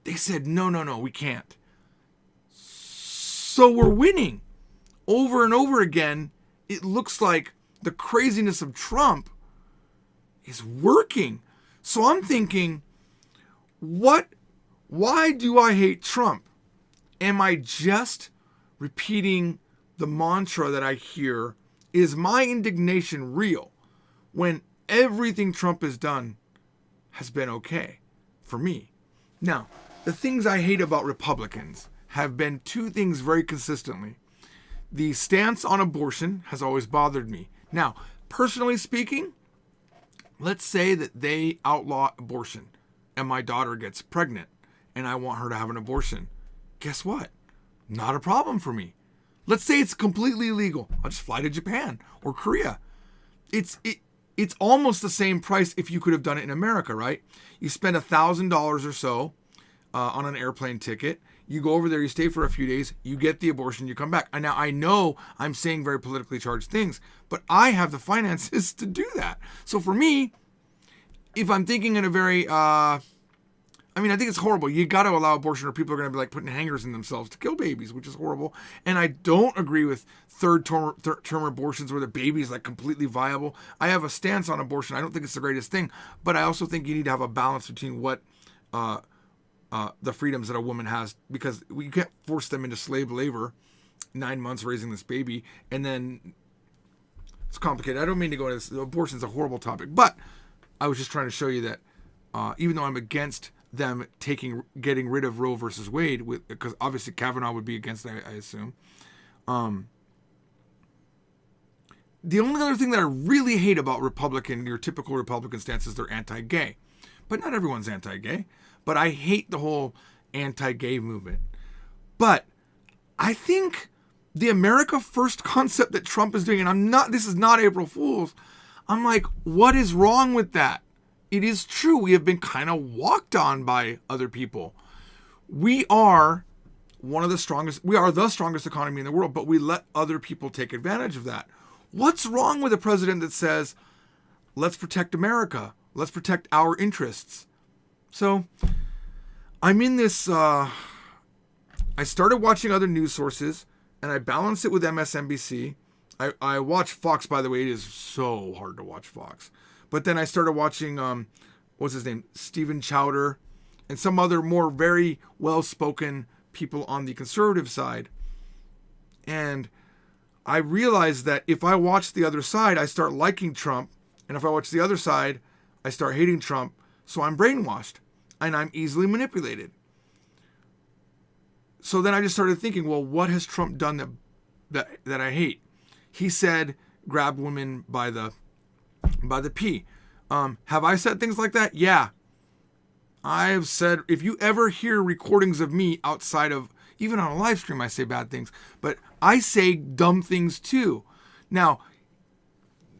they said, no, we can't. So we're winning. Over and over again, it looks like the craziness of Trump is working. So I'm thinking, why do I hate Trump? Am I just repeating the mantra that I hear? Is my indignation real when everything Trump has done has been okay for me? Now, the things I hate about Republicans have been two things very consistently. The stance on abortion has always bothered me. Now, personally speaking, let's say that they outlaw abortion and my daughter gets pregnant and I want her to have an abortion. Guess what? Not a problem for me. Let's say it's completely illegal. I'll just fly to Japan or Korea. It's almost the same price if you could have done it in America, right? You spend $1,000 or so on an airplane ticket. You go over there, you stay for a few days, you get the abortion, you come back. And now I know I'm saying very politically charged things, but I have the finances to do that. So for me, if I'm thinking in a very, I think it's horrible. You got to allow abortion or people are going to be like putting hangers in themselves to kill babies, which is horrible. And I don't agree with third term abortions where the baby is like completely viable. I have a stance on abortion. I don't think it's the greatest thing, but I also think you need to have a balance between what the freedoms that a woman has, because you can't force them into slave labor, 9 months raising this baby, and then it's complicated. I don't mean to go into this. Abortion's a horrible topic, but I was just trying to show you that even though I'm against them getting rid of Roe versus Wade, because obviously Kavanaugh would be against that, I assume. The only other thing that I really hate about your typical Republican stance is they're anti-gay. But not everyone's anti-gay. But I hate the whole anti-gay movement. But I think the America First concept that Trump is doing, and this is not April Fool's, I'm like, what is wrong with that? It is true. We have been kind of walked on by other people. We are the strongest economy in the world, but we let other people take advantage of that. What's wrong with a president that says, let's protect America, let's protect our interests? So I'm in this, I started watching other news sources and I balance it with MSNBC. I watch Fox, by the way. It is so hard to watch Fox. But then I started watching, what's his name? Stephen Chowder and some other more very well-spoken people on the conservative side. And I realized that if I watch the other side, I start liking Trump. And if I watch the other side, I start hating Trump. So I'm brainwashed and I'm easily manipulated. So then I just started thinking, well, what has Trump done that I hate? He said, grab women by the pee. Have I said things like that? Yeah. I've said, if you ever hear recordings of me outside of, even on a live stream, I say bad things, but I say dumb things too. Now,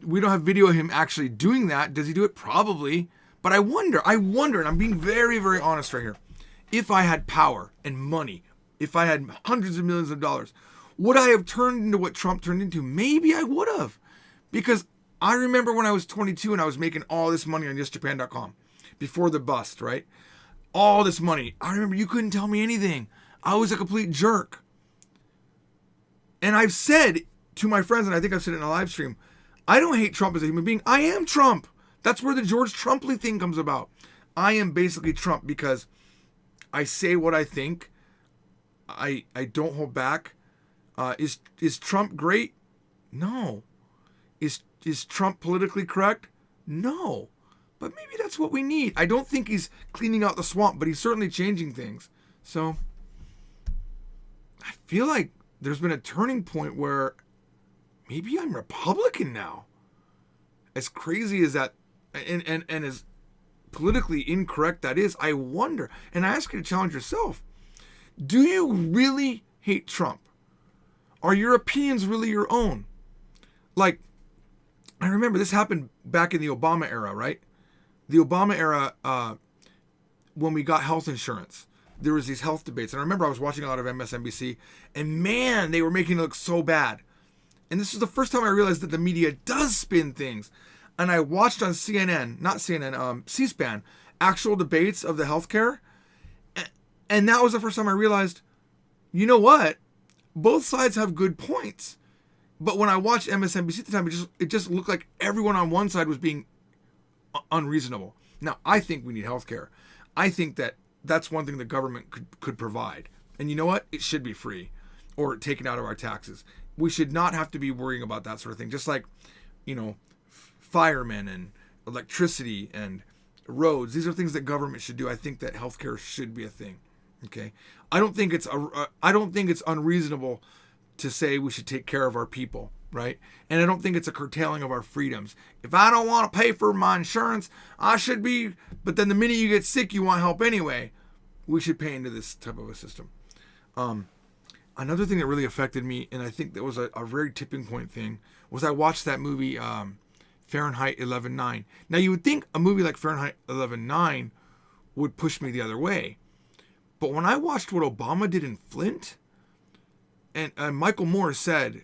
we don't have video of him actually doing that. Does he do it? Probably. But I wonder, and I'm being very, very honest right here. If I had power and money, if I had hundreds of millions of dollars, would I have turned into what Trump turned into? Maybe I would have. Because I remember when I was 22 and I was making all this money on YesJapan.com before the bust, right? All this money. I remember you couldn't tell me anything. I was a complete jerk. And I've said to my friends, and I think I've said it in a live stream, I don't hate Trump as a human being. I am Trump. That's where the George Trumply thing comes about. I am basically Trump because I say what I think. I don't hold back. Is Trump great? No. Is Trump politically correct? No. But maybe that's what we need. I don't think he's cleaning out the swamp, but he's certainly changing things. So I feel like there's been a turning point where maybe I'm Republican now. As crazy as that and as politically incorrect that is, I wonder, and I ask you to challenge yourself, do you really hate Trump? Are your opinions really your own? Like, I remember this happened back in the Obama era, right? The Obama era, when we got health insurance, there was these health debates. And I remember I was watching a lot of MSNBC, and man, they were making it look so bad. And this was the first time I realized that the media does spin things. And I watched on C-SPAN, actual debates of the healthcare. And that was the first time I realized, you know what? Both sides have good points. But when I watched MSNBC at the time, it just looked like everyone on one side was being unreasonable. Now, I think we need healthcare. I think that's one thing the government could provide. And you know what? It should be free or taken out of our taxes. We should not have to be worrying about that sort of thing. Just like, firemen and electricity and roads. These are things that government should do. I think that healthcare should be a thing. Okay. I don't think it's unreasonable to say we should take care of our people, right? And I don't think it's a curtailing of our freedoms. If I don't want to pay for my insurance, I should be, but then the minute you get sick, you want help anyway. We should pay into this type of a system. Another thing that really affected me, and I think that was a very tipping point thing, was I watched that movie, Fahrenheit 11/9. Now you would think a movie like Fahrenheit 11/9 would push me the other way. But when I watched what Obama did in Flint, and Michael Moore said,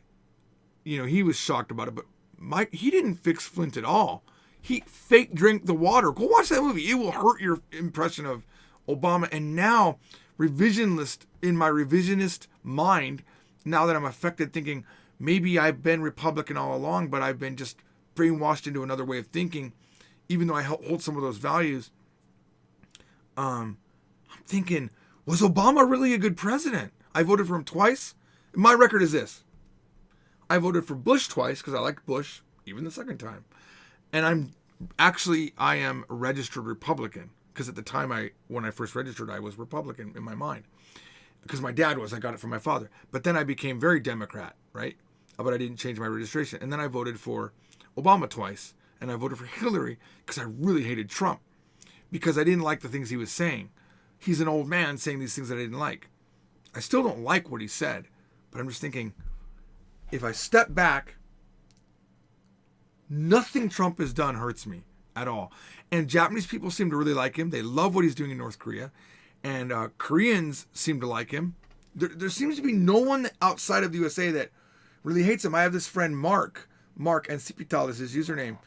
he was shocked about it, but he didn't fix Flint at all. He fake drank the water. Go watch that movie. It will hurt your impression of Obama. And now, in my revisionist mind, now that I'm affected thinking, maybe I've been Republican all along, but I've been just brainwashed into another way of thinking, even though I hold some of those values. I'm thinking, was Obama really a good president? I voted for him twice. My record is this. I voted for Bush twice because I liked Bush, even the second time. And I am a registered Republican because at the time when I first registered, I was Republican in my mind because my dad was. I got it from my father. But then I became very Democrat, right? But I didn't change my registration. And then I voted for Obama twice. And I voted for Hillary because I really hated Trump because I didn't like the things he was saying. He's an old man saying these things that I didn't like. I still don't like what he said, but I'm just thinking, if I step back, nothing Trump has done hurts me at all. And Japanese people seem to really like him. They love what he's doing in North Korea. And Koreans seem to like him. There seems to be no one outside of the USA that really hates him. I have this friend, Mark and Cipital is his username,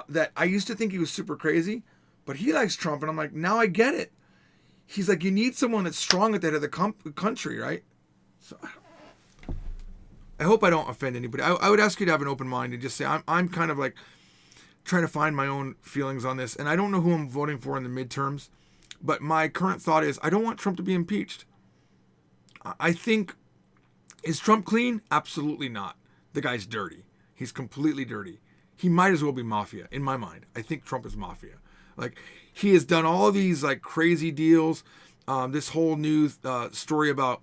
that I used to think he was super crazy, but he likes Trump. And I'm like, now I get it. He's like, you need someone that's strong at the head of the country, right? So I hope I don't offend anybody. I would ask you to have an open mind and just say, I'm kind of like trying to find my own feelings on this. And I don't know who I'm voting for in the midterms, but my current thought is I don't want Trump to be impeached. I think, is Trump clean? Absolutely not. The guy's dirty. He's completely dirty. He might as well be mafia in my mind. I think Trump is mafia. Like, he has done all of these like crazy deals. This whole new story about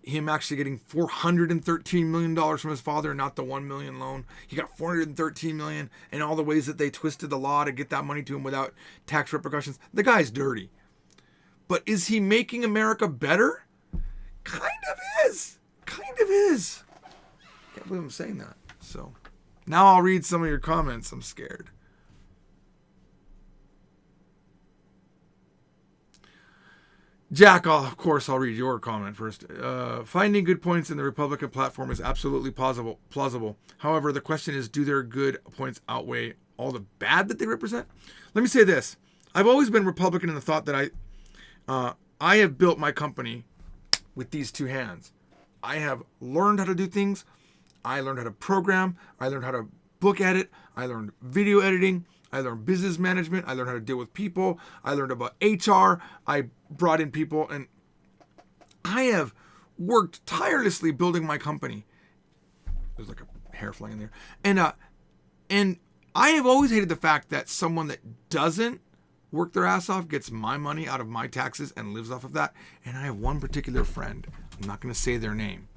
him actually getting $413 million from his father, not the $1 million loan. He got $413 million, and all the ways that they twisted the law to get that money to him without tax repercussions. The guy's dirty. But is he making America better? Kind of is. Kind of is. Can't believe I'm saying that. So now I'll read some of your comments. I'm scared. Jack, of course, I'll read your comment first. Finding good points in the Republican platform is absolutely plausible. However, the question is, do their good points outweigh all the bad that they represent? Let me say this. I've always been Republican in the thought that I have built my company with these two hands. I have learned how to do things. I learned how to program. I learned how to book edit. I learned video editing. I learned business management. I learned how to deal with people. I learned about HR. I brought in people, and I have worked tirelessly building my company. There's like a hair flying in there. And I have always hated the fact that someone that doesn't work their ass off gets my money out of my taxes and lives off of that. And I have one particular friend. I'm not going to say their name.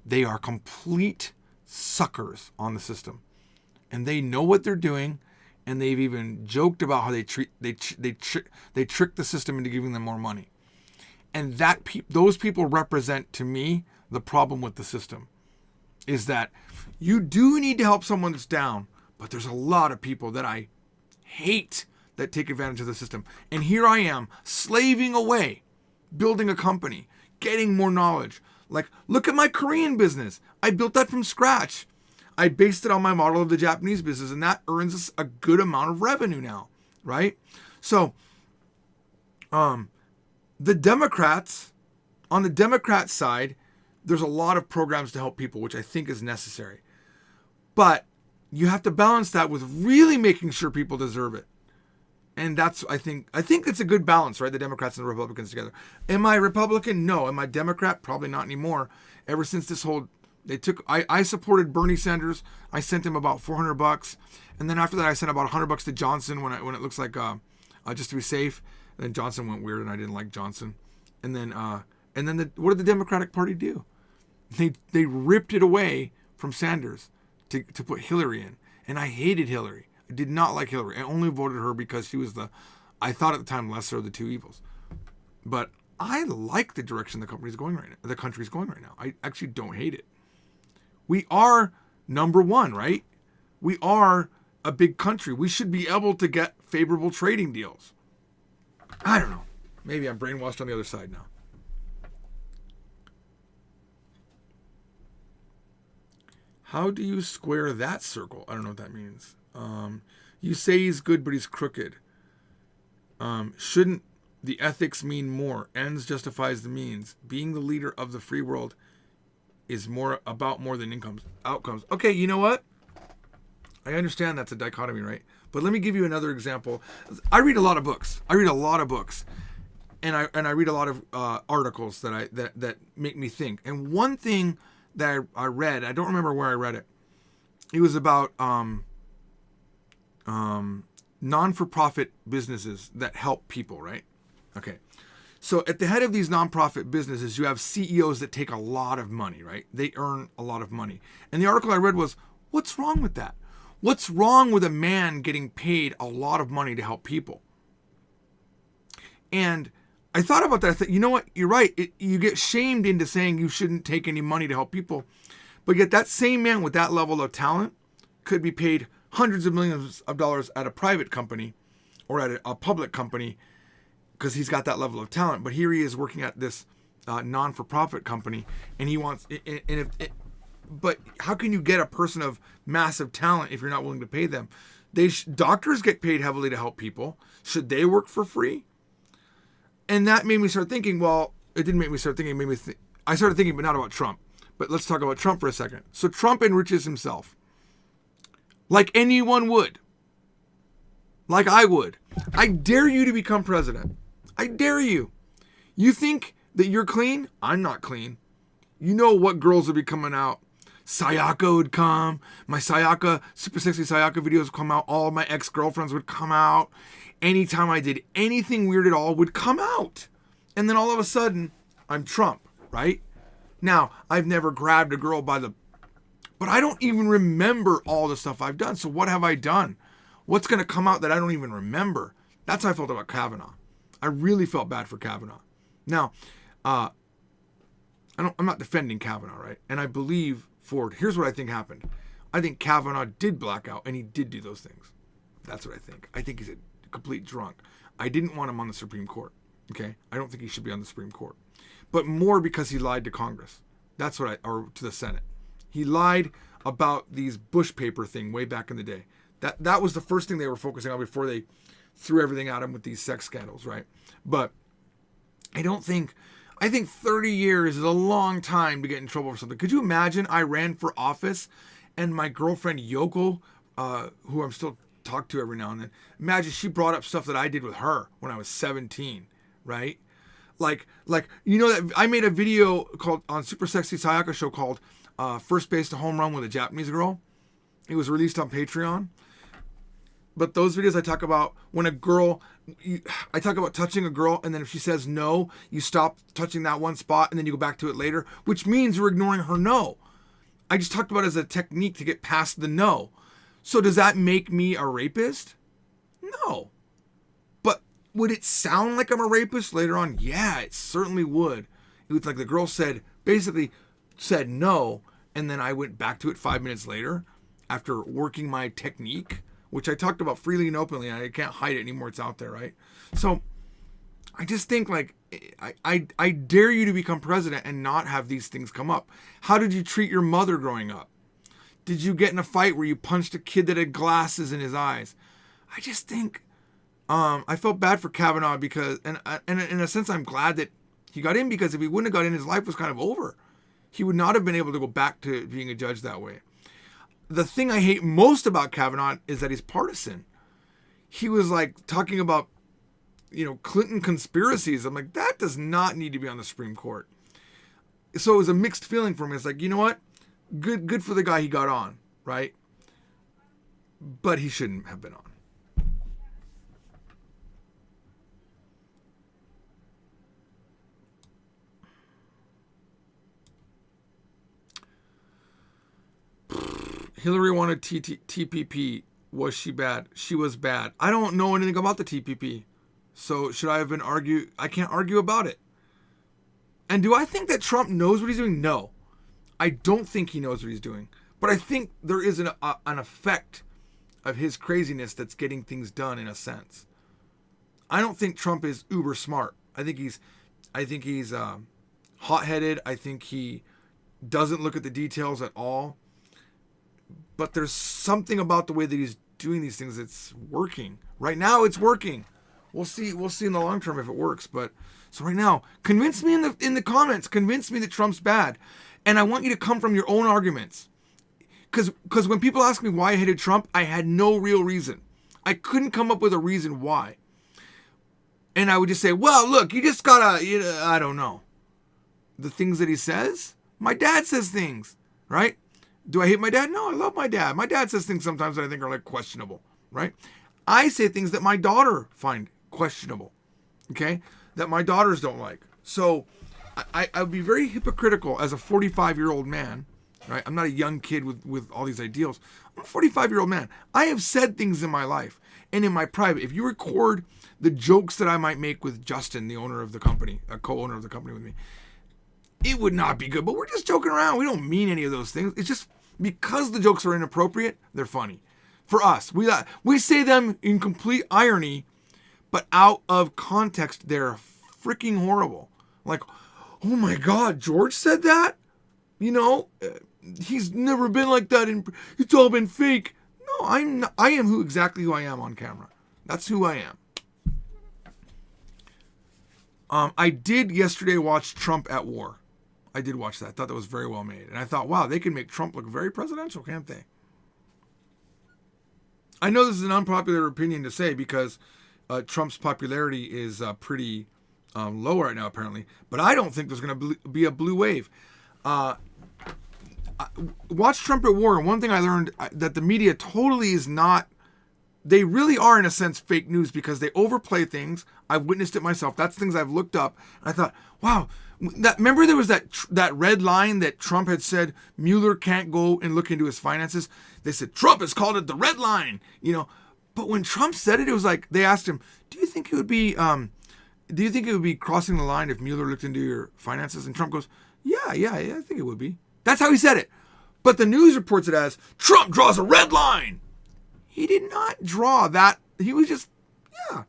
They are complete suckers on the system. And they know what they're doing. And they've even joked about how they trick the system into giving them more money. And those people represent to me the problem with the system. Is that you do need to help someone that's down, but there's a lot of people that I hate that take advantage of the system. And here I am, slaving away, building a company, getting more knowledge. Like, look at my Korean business. I built that from scratch. I based it on my model of the Japanese business, and that earns us a good amount of revenue now, right? So, the Democrats, on the Democrat side, there's a lot of programs to help people, which I think is necessary. But you have to balance that with really making sure people deserve it. And that's, I think it's a good balance, right? The Democrats and the Republicans together. Am I Republican? No. Am I Democrat? Probably not anymore. Ever since this whole, I supported Bernie Sanders. I sent him about $400. And then after that, I sent about $100 to Johnson when it looks like, just to be safe. And then Johnson went weird and I didn't like Johnson. And then what did the Democratic Party do? They ripped it away from Sanders to put Hillary in. And I hated Hillary. I did not like Hillary. I only voted her because she was I thought at the time, lesser of the two evils. But I like the direction the country's going right now. I actually don't hate it. We are number one, right? We are a big country. We should be able to get favorable trading deals. I don't know. Maybe I'm brainwashed on the other side now. How do you square that circle? I don't know what that means. You say he's good, but he's crooked. Shouldn't the ethics mean more? Ends justifies the means. Being the leader of the free world is more than outcomes. Okay, you know what? I understand that's a dichotomy, right? But let me give you another example. I read a lot of books. And I read a lot of articles that make me think. And one thing that I read, I don't remember where I read it. It was about non-for-profit businesses that help people, right? Okay. So at the head of these non-profit businesses, you have CEOs that take a lot of money, right? They earn a lot of money. And the article I read was, what's wrong with that? What's wrong with a man getting paid a lot of money to help people? And I thought about that. I thought, you know what? You're right. You get shamed into saying you shouldn't take any money to help people. But yet that same man with that level of talent could be paid hundreds of millions of dollars at a private company or at a public company because he's got that level of talent. But here he is working at this non-for-profit company, and he wants. But how can you get a person of massive talent if you're not willing to pay them? Doctors get paid heavily to help people. Should they work for free? And that made me start thinking. Well, it didn't make me start thinking. It made me I started thinking, but not about Trump. But let's talk about Trump for a second. So Trump enriches himself. Like anyone would. Like I would. I dare you to become president. I dare you. You think that you're clean? I'm not clean. You know what girls would be coming out. Sayaka would come. My Sayaka, super sexy Sayaka videos would come out. All of my ex-girlfriends would come out. Anytime I did anything weird at all would come out. And then all of a sudden, I'm Trump, right? Now, I've never grabbed a girl but I don't even remember all the stuff I've done. So what have I done? What's going to come out that I don't even remember? That's how I felt about Kavanaugh. I really felt bad for Kavanaugh. Now, I'm not defending Kavanaugh, right? And I believe Ford. Here's what I think happened. I think Kavanaugh did black out and he did do those things. That's what I think. I think he's a complete drunk. I didn't want him on the Supreme Court. Okay, I don't think he should be on the Supreme Court, but more because he lied to Congress. That's what or to the Senate. He lied about these Bush paper thing way back in the day. That was the first thing they were focusing on before they threw everything at him with these sex scandals, right? But I think 30 years is a long time to get in trouble for something. Could you imagine I ran for office and my girlfriend Yoko, who I'm still talk to every now and then, imagine she brought up stuff that I did with her when I was 17, right? Like that I made a video called on Super Sexy Sayaka show called First Base to Home Run with a Japanese Girl. It was released on Patreon. But those videos I talk about when I talk about touching a girl, and then if she says no, you stop touching that one spot and then you go back to it later, which means you're ignoring her no. I just talked about it as a technique to get past the no. So does that make me a rapist? No. But would it sound like I'm a rapist later on? Yeah, it certainly would. It was like the girl basically said no, and then I went back to it 5 minutes later after working my technique, which I talked about freely and openly. I can't hide it anymore. It's out there, right? So I just think I dare you to become president and not have these things come up. How did you treat your mother growing up? Did you get in a fight where you punched a kid that had glasses in his eyes? I just think I felt bad for Kavanaugh because, and in a sense, I'm glad that he got in, because if he wouldn't have got in, his life was kind of over. He would not have been able to go back to being a judge that way. The thing I hate most about Kavanaugh is that he's partisan. He was talking about, Clinton conspiracies. I'm like, that does not need to be on the Supreme Court. So it was a mixed feeling for me. It's like, you know what? Good for the guy he got on, right? But he shouldn't have been on. Hillary wanted TPP. Was she bad? She was bad. I don't know anything about the TPP. So should I have been argued? I can't argue about it. And do I think that Trump knows what he's doing? No. I don't think he knows what he's doing. But I think there is an effect of his craziness that's getting things done in a sense. I don't think Trump is uber smart. I think he's hot-headed. I think he doesn't look at the details at all. But there's something about the way that he's doing these things that's working. Right now, it's working. We'll see in the long term if it works. But so right now, convince me in the comments. Convince me that Trump's bad, and I want you to come from your own arguments. Because when people ask me why I hated Trump, I had no real reason. I couldn't come up with a reason why. And I would just say, well, look, you just gotta, I don't know. The things that he says? My dad says things, right? Do I hate my dad? No, I love my dad. My dad says things sometimes that I think are questionable, right? I say things that my daughter find questionable, okay? That my daughters don't like. So I would be very hypocritical as a 45-year-old man, right? I'm not a young kid with all these ideals. I'm a 45-year-old man. I have said things in my life and in my private. If you record the jokes that I might make with Justin, the owner of the company, a co-owner of the company with me, it would not be good. But we're just joking around. We don't mean any of those things. It's just because the jokes are inappropriate, they're funny. For us, we say them in complete irony, but out of context, they're freaking horrible. Like, oh my God, George said that? He's never been like that. It's all been fake. No, I am exactly who I am on camera. That's who I am. I did yesterday watch Trump at War. I did watch that. I thought that was very well made. And I thought, wow, they can make Trump look very presidential, can't they? I know this is an unpopular opinion to say because Trump's popularity is pretty low right now, apparently. But I don't think there's going to be a blue wave. Watch Trump at War. And one thing I learned that the media totally is not, they really are, in a sense, fake news because they overplay things. I've witnessed it myself. That's things I've looked up. And I thought, wow, remember there was that red line that Trump had said Mueller can't go and look into his finances? They said, Trump has called it the red line, But when Trump said it, it was like, they asked him, do you think it would be crossing the line if Mueller looked into your finances? And Trump goes, yeah, I think it would be. That's how he said it. But the news reports it as, Trump draws a red line. He did not draw that. He was just, yeah,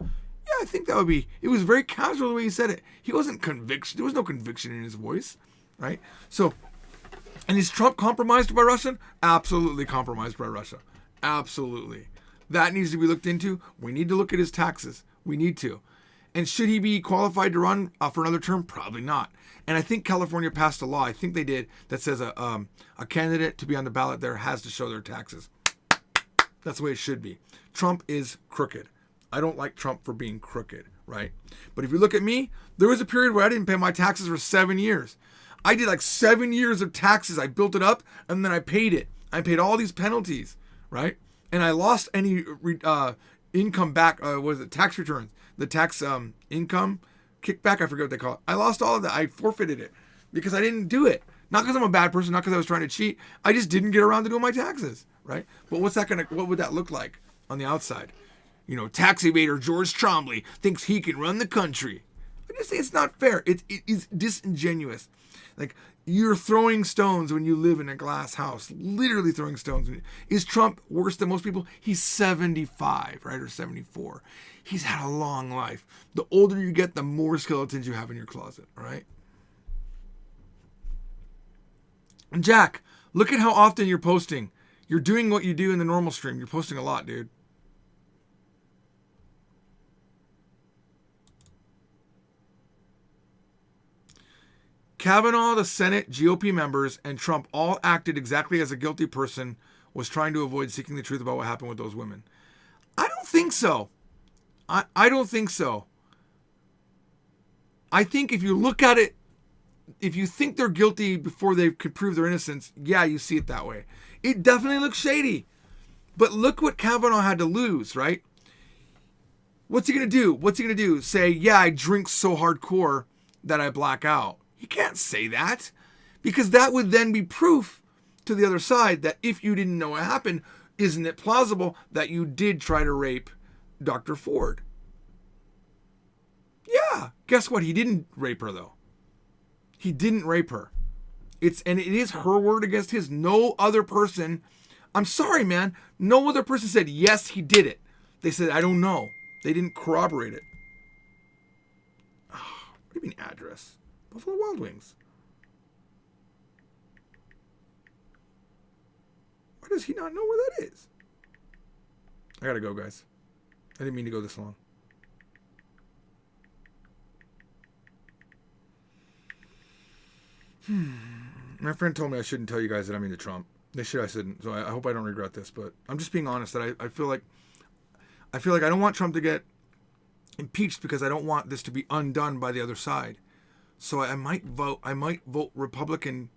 I think that would be. It was very casual the way he said it. He wasn't conviction. There was no conviction in his voice, right? So, and is Trump compromised by Russia? Absolutely compromised by Russia. Absolutely. That needs to be looked into. We need to look at his taxes. We need to. And should he be qualified to run for another term? Probably not. And I think California passed a law, I think they did, that says a candidate to be on the ballot there has to show their taxes. That's the way it should be. Trump is crooked. I don't like Trump for being crooked, right? But if you look at me, there was a period where I didn't pay my taxes for 7 years. I did like 7 years of taxes. I built it up and then I paid it. I paid all these penalties, right? And I lost any income back, tax returns, the tax income kickback, I forget what they call it. I lost all of that. I forfeited it because I didn't do it. Not because I'm a bad person, not because I was trying to cheat. I just didn't get around to doing my taxes, right? But what would that look like on the outside? You know, tax evader George Trombley thinks he can run the country. I just say it's not fair. It is disingenuous. Like, you're throwing stones when you live in a glass house. Literally throwing stones. Is Trump worse than most people? He's 75, right? Or 74. He's had a long life. The older you get, the more skeletons you have in your closet, all right? And Jack, look at how often you're posting. You're doing what you do in the normal stream. You're posting a lot, dude. Kavanaugh, the Senate, GOP members, and Trump all acted exactly as a guilty person was trying to avoid seeking the truth about what happened with those women. I don't think so. I don't think so. I think if you look at it, if you think they're guilty before they could prove their innocence, yeah, you see it that way. It definitely looks shady. But look what Kavanaugh had to lose, right? What's he going to do? Say, yeah, I drink so hardcore that I black out. He can't say that, because that would then be proof to the other side that if you didn't know what happened, isn't it plausible that you did try to rape Dr. Ford? Yeah. Guess what? He didn't rape her, though. He didn't rape her. It is her word against his. No other person. I'm sorry, man. No other person said, yes, he did it. They said, I don't know. They didn't corroborate it. Oh, what do you mean address? Buffalo Wild Wings. Why does he not know where that is? I gotta go, guys. I didn't mean to go this long. My friend told me I shouldn't tell you guys that I'm into Trump. They should, I shouldn't. So I hope I don't regret this, but I'm just being honest that I feel like I don't want Trump to get impeached because I don't want this to be undone by the other side. So I might vote Republican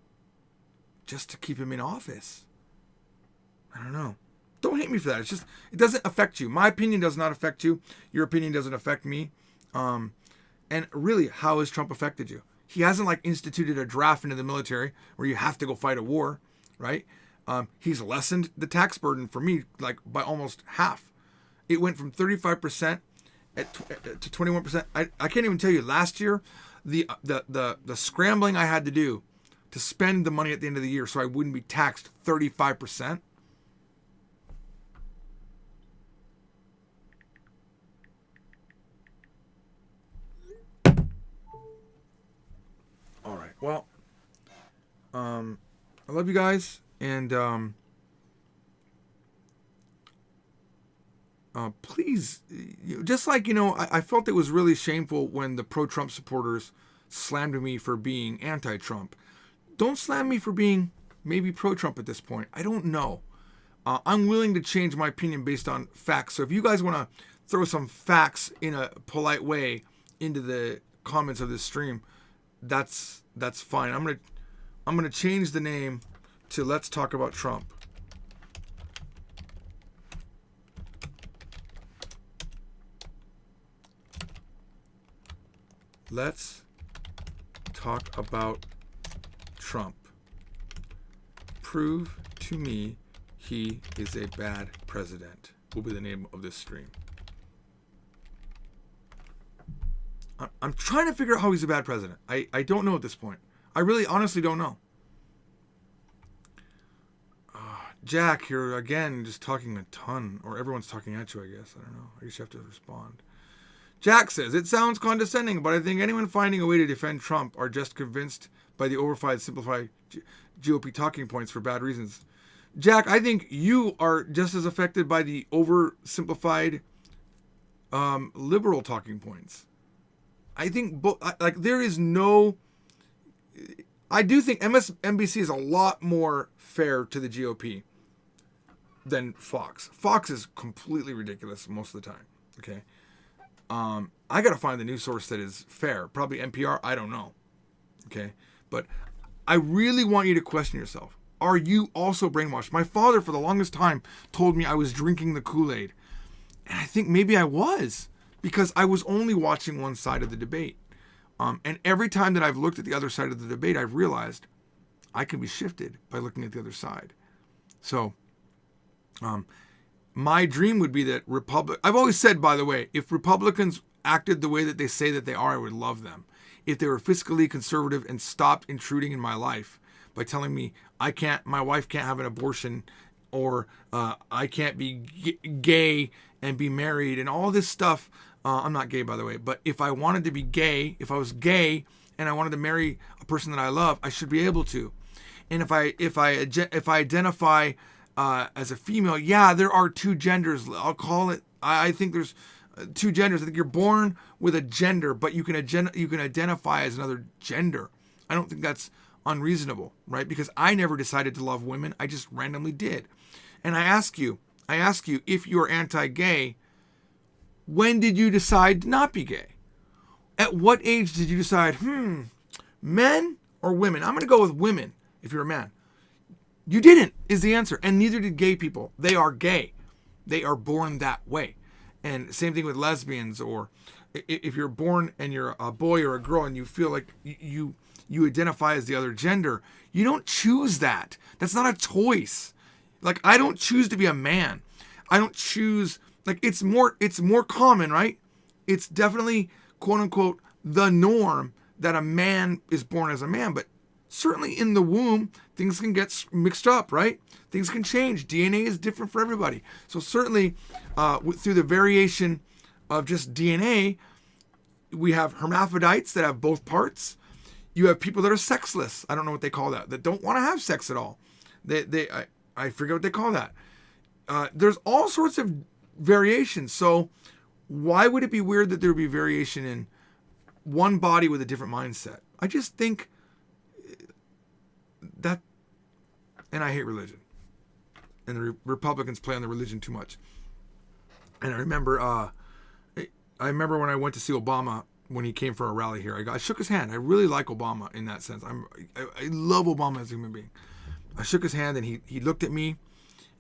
just to keep him in office. I don't know. Don't hate me for that. It's just, it doesn't affect you. My opinion does not affect you. Your opinion doesn't affect me. And really, how has Trump affected you? He hasn't instituted a draft into the military where you have to go fight a war, right? He's lessened the tax burden for me by almost half. It went from 35% to 21%. I can't even tell you. Last year, the scrambling I had to do to spend the money at the end of the year so I wouldn't be taxed 35%. All right. Well, I love you guys, and please, just I felt it was really shameful when the pro-Trump supporters slammed me for being anti-Trump. Don't slam me for being maybe pro-Trump at this point. I don't know. I'm willing to change my opinion based on facts. So if you guys want to throw some facts in a polite way into the comments of this stream, that's fine. I'm gonna change the name to Let's Talk About Trump. Let's talk about Trump. Prove to me he is a bad president will be the name of this stream. I'm trying to figure out how he's a bad president. I don't know at this point. I really honestly don't know. Jack, you're again just talking a ton. Or everyone's talking at you, I guess. I don't know. I guess you have to respond. Jack says, it sounds condescending, but I think anyone finding a way to defend Trump are just convinced by the overfied, simplified GOP talking points for bad reasons. Jack, I think you are just as affected by the oversimplified liberal talking points. I think there is no... I do think MSNBC is a lot more fair to the GOP than Fox. Fox is completely ridiculous most of the time. Okay. I got to find the news source that is fair. Probably NPR. I don't know. Okay. But I really want you to question yourself. Are you also brainwashed? My father, for the longest time, told me I was drinking the Kool-Aid. And I think maybe I was, because I was only watching one side of the debate. And every time that I've looked at the other side of the debate, I've realized I can be shifted by looking at the other side. So, my dream would be that I've always said, by the way, if Republicans acted the way that they say that they are, I would love them. If they were fiscally conservative and stopped intruding in my life by telling me my wife can't have an abortion, or I can't be gay and be married and all this stuff. I'm not gay, by the way, but if I wanted to be gay, if I was gay and I wanted to marry a person that I love, I should be able to. And if I identify as a female, yeah, there are two genders. I'll call it. I think there's two genders. I think you're born with a gender, but you can identify as another gender. I don't think that's unreasonable, right? Because I never decided to love women. I just randomly did. And I ask you, if you're anti-gay, when did you decide to not be gay? At what age did you decide, men or women? I'm going to go with women if you're a man. You didn't, is the answer. And neither did gay people. They are gay. They are born that way. And same thing with lesbians, or if you're born and you're a boy or a girl and you feel like you identify as the other gender, you don't choose that. That's not a choice. Like, I don't choose to be a man. I don't choose... Like, it's more common, right? It's definitely, quote unquote, the norm that a man is born as a man. But certainly in the womb, things can get mixed up, right? Things can change. DNA is different for everybody. So certainly through the variation of just DNA, we have hermaphrodites that have both parts. You have people that are sexless. I don't know what they call that don't want to have sex at all. I forget what they call that. There's all sorts of variations. So why would it be weird that there would be variation in one body with a different mindset? I just think that, and I hate religion. And the Republicans play on the religion too much. And I remember when I went to see Obama when he came for a rally here. I shook his hand. I really like Obama in that sense. I love Obama as a human being. I shook his hand and he looked at me.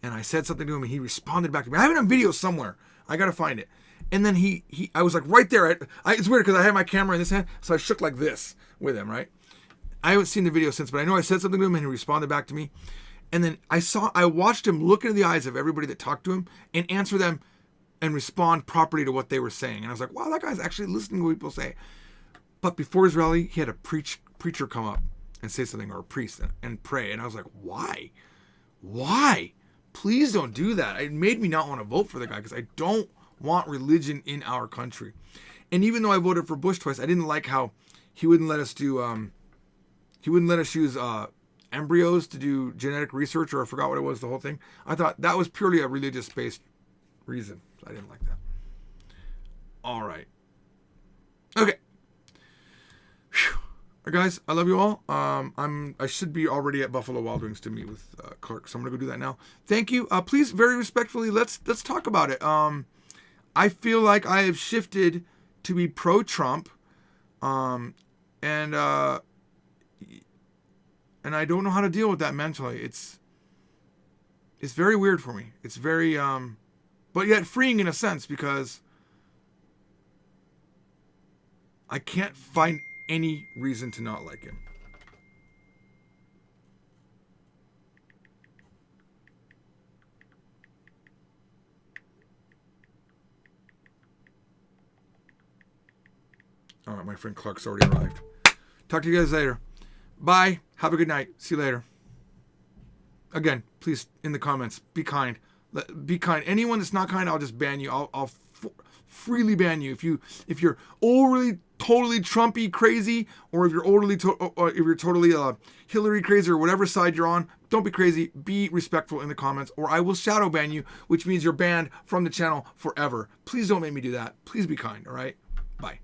And I said something to him, and he responded back to me. I have it on video somewhere. I got to find it. And then I was like right there. It's weird because I had my camera in this hand, so I shook like this with him, right? I haven't seen the video since, but I know I said something to him, and he responded back to me. And then I watched him look into the eyes of everybody that talked to him and answer them and respond properly to what they were saying. And I was like, wow, that guy's actually listening to what people say. But before his rally, he had a preacher come up and say something, or a priest, and pray. And I was like, why? Why? Please don't do that. It made me not want to vote for the guy because I don't want religion in our country. And even though I voted for Bush twice, I didn't like how he wouldn't let us do, he wouldn't let us use embryos to do genetic research, or I forgot what it was, the whole thing. I thought that was purely a religious-based reason. I didn't like that. All right. Okay. Whew. Guys, I love you all. I should be already at Buffalo Wild Wings to meet with Clark, so I'm gonna go do that now. Thank you. Please, very respectfully, let's talk about it. I feel like I have shifted to be pro-Trump, and I don't know how to deal with that mentally. It's very weird for me. It's very but yet freeing in a sense, because I can't find any reason to not like him. All right, my friend Clark's already arrived. Talk to you guys later. Bye. Have a good night. See you later. Again, please, in the comments, be kind. Be kind. Anyone that's not kind, I'll just ban you. I'll freely ban you. If you're overly totally Trumpy crazy, or if you're totally Hillary crazy, or whatever side you're on, don't be crazy. Be respectful in the comments, or I will shadow ban you, which means you're banned from the channel forever. Please don't make me do that. Please be kind. All right. Bye.